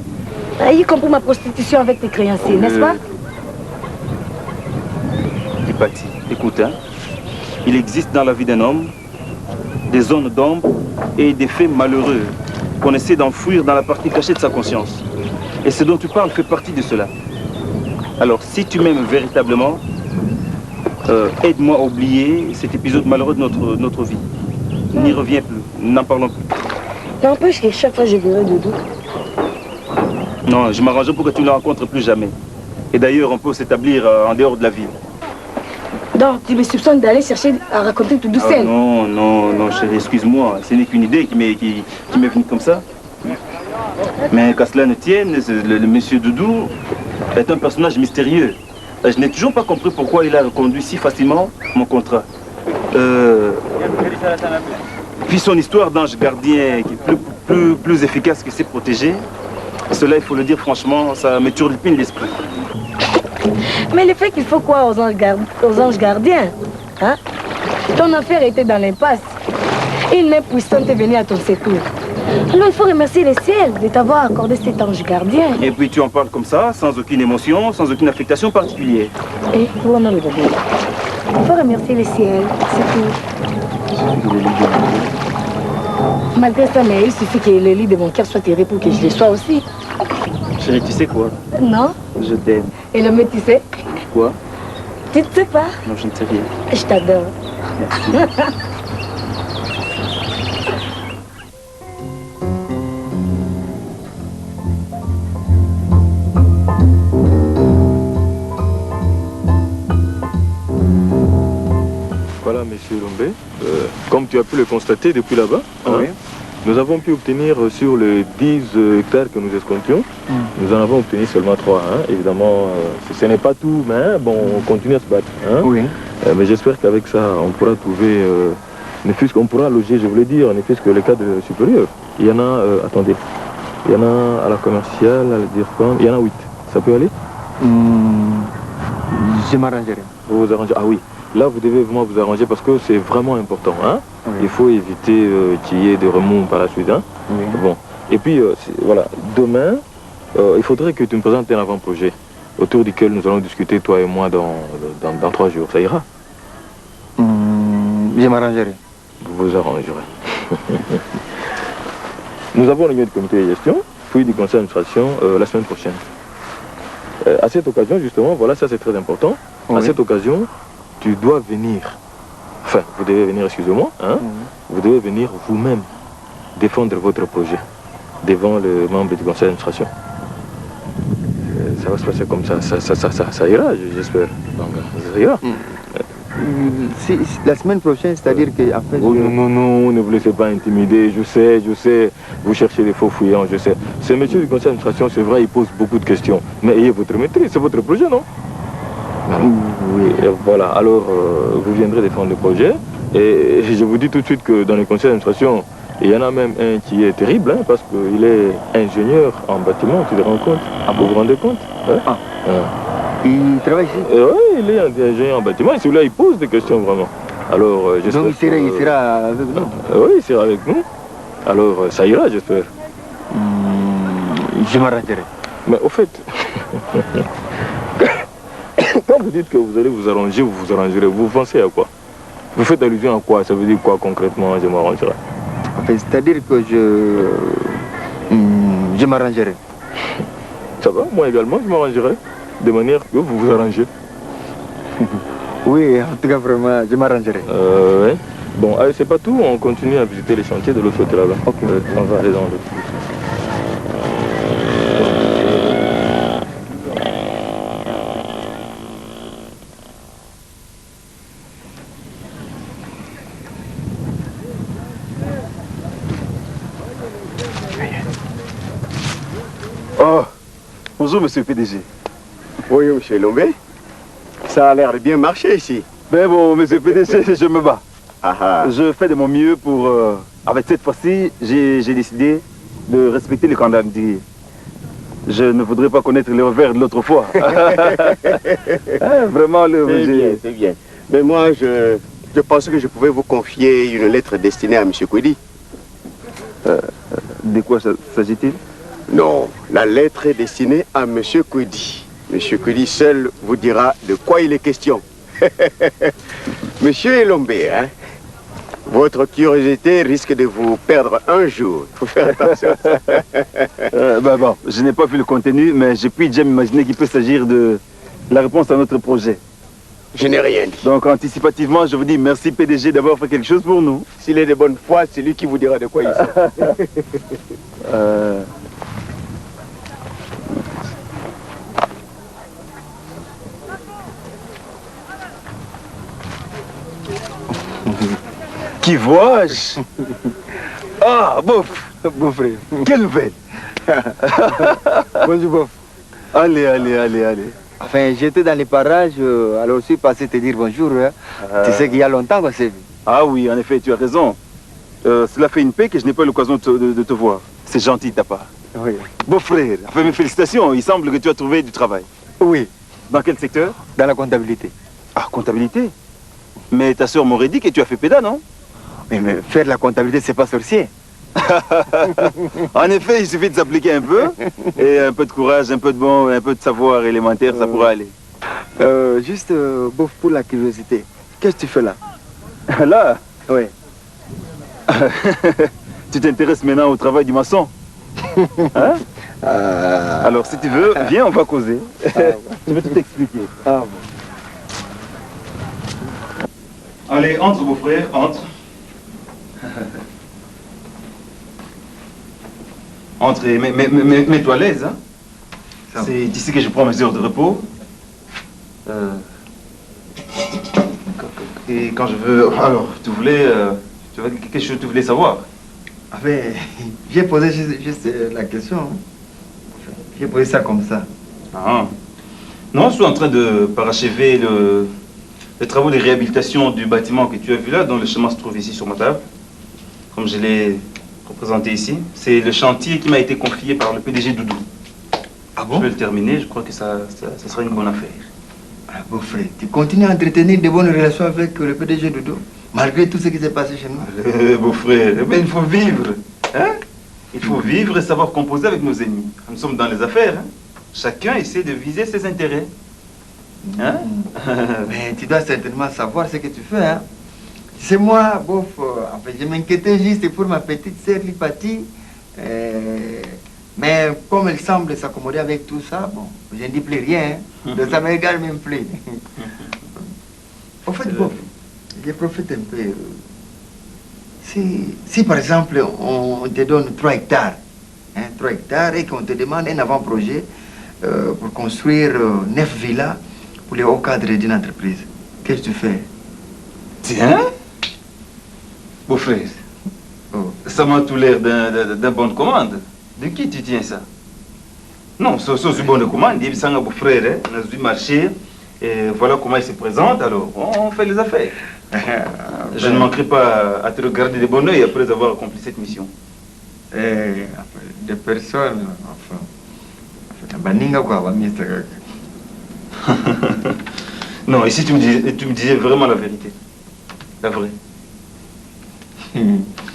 Y compris ma prostitution avec tes créanciers, n'est-ce pas? Tripati, écoute, hein, il existe dans la vie d'un homme des zones d'ombre et des faits malheureux qu'on essaie d'enfouir dans la partie cachée de sa conscience. Et ce dont tu parles fait partie de cela. Alors, si tu m'aimes véritablement, aide-moi à oublier cet épisode malheureux de notre vie. N'y reviens plus, n'en parlons plus. N'empêche que chaque fois je verrai Doudou. Non, je m'arrangerai pour que tu ne le rencontres plus jamais. Et d'ailleurs, on peut s'établir en dehors de la ville. Donc, tu me soupçonnes d'aller chercher à raconter tout doucement. Non, chérie, excuse-moi. Ce n'est qu'une idée qui m'est venue comme ça. Mais qu'à cela ne tienne, le monsieur Doudou est un personnage mystérieux. Je n'ai toujours pas compris pourquoi il a reconduit si facilement mon contrat. Puis son histoire d'ange gardien qui est plus efficace que ses protégés, cela, il faut le dire franchement, ça me turlupine l'esprit. Mais le fait qu'il faut quoi aux anges gardiens, hein? Ton affaire était dans l'impasse. Une main puissante est venue à ton secours. Alors il faut remercier le ciel de t'avoir accordé cet ange gardien. Et puis tu en parles comme ça, sans aucune émotion, sans aucune affectation particulière. Et pour on a le bébé. Il faut remercier le ciel, c'est tout. Malgré ça, mais il suffit que le lit de mon cœur soit tiré pour que je le sois aussi. Chérie, tu sais quoi? Non? Je t'aime. Et le mec, tu sais? Quoi? Tu ne sais pas? Non, je ne sais rien. Je t'adore. Merci. Voilà, monsieur Lombé, comme tu as pu le constater depuis là-bas, Oui. Nous avons pu obtenir sur les 10 hectares que nous escomptions, nous en avons obtenu seulement 3. Hein. Évidemment, ce n'est pas tout, mais bon, on continue à se battre. Hein. Oui. Mais j'espère qu'avec ça, on pourra trouver, ne fût-ce qu'on pourra loger, je voulais dire, ne fût-ce que le cadre supérieur. Il y en a, attendez, il y en a à la commerciale, à la DIRCOM, il y en a 8. Ça peut aller? Je m'arrangerai. Vous vous arrangez? Ah oui. Là, vous devez vraiment vous arranger parce que c'est vraiment important. Hein? Oui. Il faut éviter qu'il y ait des remous par la suite. Hein? Oui. Bon. Et puis, voilà, demain, il faudrait que tu me présentes un avant-projet autour duquel nous allons discuter, toi et moi, dans 3 jours. Ça ira? Je m'arrangerai. Vous vous arrangerez. Nous avons réunion du comité de gestion, puis du conseil d'administration la semaine prochaine. À cette occasion, justement, voilà, ça c'est très important. Oui. À cette occasion, tu dois venir, enfin, vous devez venir, excusez-moi, hein, vous devez venir vous-même défendre votre projet devant le membre du conseil d'administration. Ça va se passer comme ça, ça ira, j'espère. Ça ira. La semaine prochaine, c'est-à-dire qu'après... Oh, non, ne vous laissez pas intimider, je sais, vous cherchez les faux fouillants, je sais. Ce monsieur du conseil d'administration, c'est vrai, il pose beaucoup de questions, mais ayez votre maîtrise, c'est votre projet, non? Oui, voilà, alors vous viendrez défendre le projet, et je vous dis tout de suite que dans le conseil d'administration, il y en a même un qui est terrible, hein, parce qu'il est ingénieur en bâtiment, tu te rends compte? Vous vous rendez compte? Hein? Il travaille ici? Oui, il est ingénieur en bâtiment, et celui-là, il pose des questions vraiment. Alors, j'espère. Donc il sera avec nous? Oui, il sera avec nous. Alors, ça ira, j'espère. Je m'arrêterai. Mais au fait, Quand vous dites que vous allez vous arranger, vous vous arrangerez, vous pensez à quoi? Vous faites allusion à quoi? Ça veut dire quoi concrètement, je m'arrangerai? Enfin, c'est-à-dire que je m'arrangerai. Ça va, moi également, je m'arrangerai. De manière que vous vous arrangez. Oui, en tout cas, vraiment, je m'arrangerai. Ouais. Bon, allez, c'est pas tout, on continue à visiter les chantiers de l'autre côté là-bas. Ok. On va aller dans le... Oh, bonjour monsieur le PDG. Oui, monsieur Lombé. Ça a l'air de bien marcher ici. Ben bon, monsieur le PDG, je me bats. Ah ah. Je fais de mon mieux pour... Avec cette fois-ci, j'ai décidé de respecter le calendrier. Je ne voudrais pas connaître le revers de l'autre fois. Vraiment, c'est bien. Mais moi, je pensais que je pouvais vous confier une lettre destinée à monsieur Kwedi. De quoi s'agit-il? Non, la lettre est destinée à monsieur Kwedi. Monsieur Kwedi seul vous dira de quoi il est question. Monsieur Elombé, hein, votre curiosité risque de vous perdre un jour. Il faut faire attention. Bon, je n'ai pas vu le contenu, mais je puis déjà m'imaginer qu'il peut s'agir de la réponse à notre projet. Je n'ai rien dit. Donc, anticipativement, je vous dis merci PDG d'avoir fait quelque chose pour nous. S'il est de bonne foi, c'est lui qui vous dira de quoi il s'agit. Qui vois-je? Ah, bof, beau frère. Quelle nouvelle? Bonjour, bof. Allez. Enfin, j'étais dans les parages, alors aussi passé te dire bonjour. Hein. Tu sais qu'il y a longtemps qu'on s'est vu. Ah oui, en effet, tu as raison. Cela fait une paix que je n'ai pas eu l'occasion de te voir. C'est gentil de ta part. Oui. Beau frère, enfin mes félicitations, il semble que tu as trouvé du travail. Oui. Dans quel secteur? Dans la comptabilité. Ah, comptabilité? Mais ta soeur m'aurait dit que tu as fait péda, non? Mais faire la comptabilité, c'est pas sorcier. En effet, il suffit de s'appliquer un peu, et un peu de courage, un peu de savoir élémentaire, ça pourra aller. Juste, bof, pour la curiosité, qu'est-ce que tu fais là? Là? Oui. Tu t'intéresses maintenant au travail du maçon? Hein? Alors, si tu veux, viens, on va causer. Je vais tout t'expliquer. Ah bon. Allez, entre, beau frère, entre. Entre et mets-toi à l'aise. Hein? C'est ici que je prends mes heures de repos. Et quand je veux... Alors, tu voulais... Qu'est-ce que tu voulais savoir? Enfin, j'ai posé juste la question. Hein. J'ai posé ça comme ça. Ah. Non, je suis en train de parachever les travaux de réhabilitation du bâtiment que tu as vu là, dont le schéma se trouve ici sur ma table. Comme je l'ai représenté ici. C'est le chantier qui m'a été confié par le PDG Doudou. Ah bon? Je vais le terminer, je crois que ça sera une bonne affaire. Ah, beau frère, tu continues à entretenir de bonnes relations avec le PDG Doudou, malgré tout ce qui s'est passé chez nous. Beau frère, mais il faut vivre. Hein? Il faut vivre et savoir composer avec nos ennemis. Nous sommes dans les affaires. Hein? Chacun essaie de viser ses intérêts. Hein? Mais tu dois certainement savoir ce que tu fais. Hein? C'est moi, bof, enfin, je m'inquiétais juste pour ma petite sœur Lipati. Mais comme elle semble s'accommoder avec tout ça, bon, je ne dis plus rien. Hein? Donc ça m'égale même plus. En fait, bof, je profite un peu. Si par exemple on te donne 3 hectares, hein, 3 hectares et qu'on te demande un avant-projet pour construire 9 villas pour les hauts cadres d'une entreprise, qu'est-ce que tu fais? Tiens, beau frère, ça m'a tout l'air d'un bon de commande. De qui tu tiens ça? Non, c'est une bonne commande, il s'en a beau frère, hein, on a dû marcher, et voilà comment il se présente, alors on fait les affaires. Je ne manquerai pas à te regarder de bon oeil après avoir accompli cette mission. Des personnes, non, ici tu me disais vraiment la vérité. La vraie.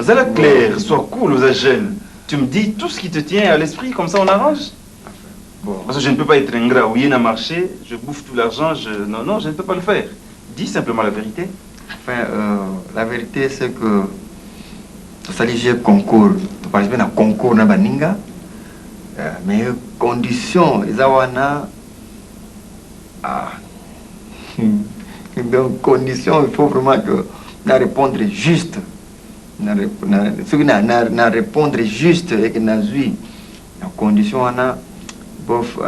Zala clair, sois cool aux jeunes. Tu me dis tout ce qui te tient à l'esprit, comme ça on arrange. Bon. Parce que je ne peux pas être ingrat. Oui, il y a un marché, je bouffe tout l'argent. Non, je ne peux pas le faire. Dis simplement la vérité. Enfin, la vérité, c'est que ça dit j'ai concours. Tu parles bien d'un concours na baninga. Mais conditions, les awana. Ah. Donc, conditions, il faut vraiment que na répondre juste. Ce qui na répondre juste et que na zui. La condition ana bof.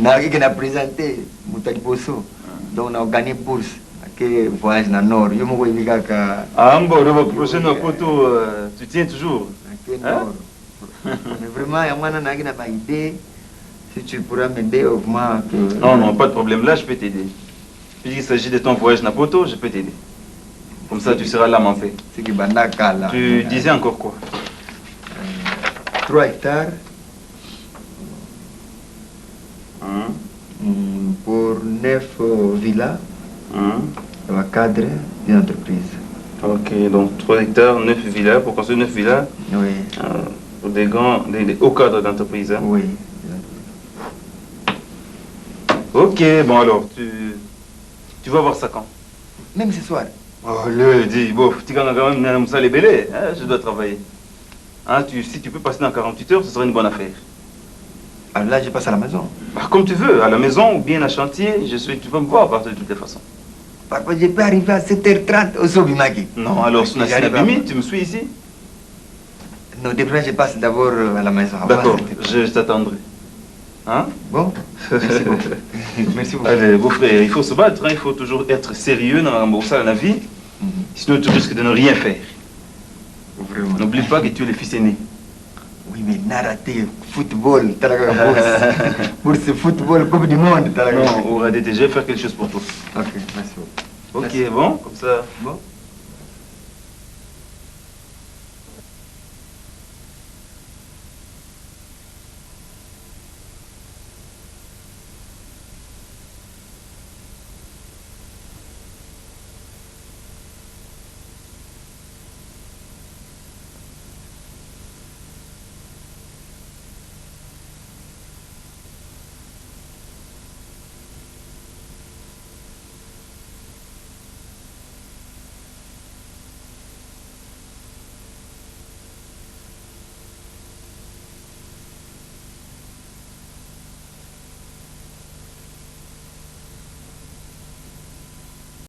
Na qui na présenté Moutali Bosso. Donc, on a gagné bourse. Que voyage dans le nord. Je me vois que. Ah, bon, le prochain photo, tu tiens toujours. Hein? Mais vraiment, il y a une idée. Si tu pourras m'aider, au moins. Non, pas de problème. Là, je peux t'aider. Puisqu'il s'agit de ton voyage dans Poto, je peux t'aider. Comme ça, tu seras l'âme en paix. Tu disais encore quoi? 3 hectares. Pour 9 villas. Dans le cadre d'une entreprise. Ok, donc 3 hectares, 9 villas. Pour construire 9 villas? Oui. Pour des hauts cadres d'entreprise. Hein? Oui. Ok, bon alors, tu vas voir ça quand? Même ce soir. Oh, le dis, bon, tu gagnes quand même ça les bélés, hein, je dois travailler. Hein, si tu peux passer dans 48 heures, ce serait une bonne affaire. Alors là, je passe à la maison. Bah, comme tu veux, à la maison ou bien à chantier, tu vas me voir de toutes les façons. Par contre, je peux arriver à 7h30 au Sobimaki. Non, alors, tu me suis ici? Non, de je passe d'abord à la maison. D'accord, je t'attendrai. Hein? Bon, merci beaucoup. Merci beaucoup. Allez, beau frère, il faut se battre, hein, il faut toujours être sérieux dans la vie. Sinon, tu risques de ne rien faire. N'oublie pas que tu es le fils aîné. Oui, mais narraté, football, bourse football, Coupe du Monde. Non, au RADT, je vais faire quelque chose pour toi. Ok, merci beaucoup. Ok, bon, comme ça. Bon.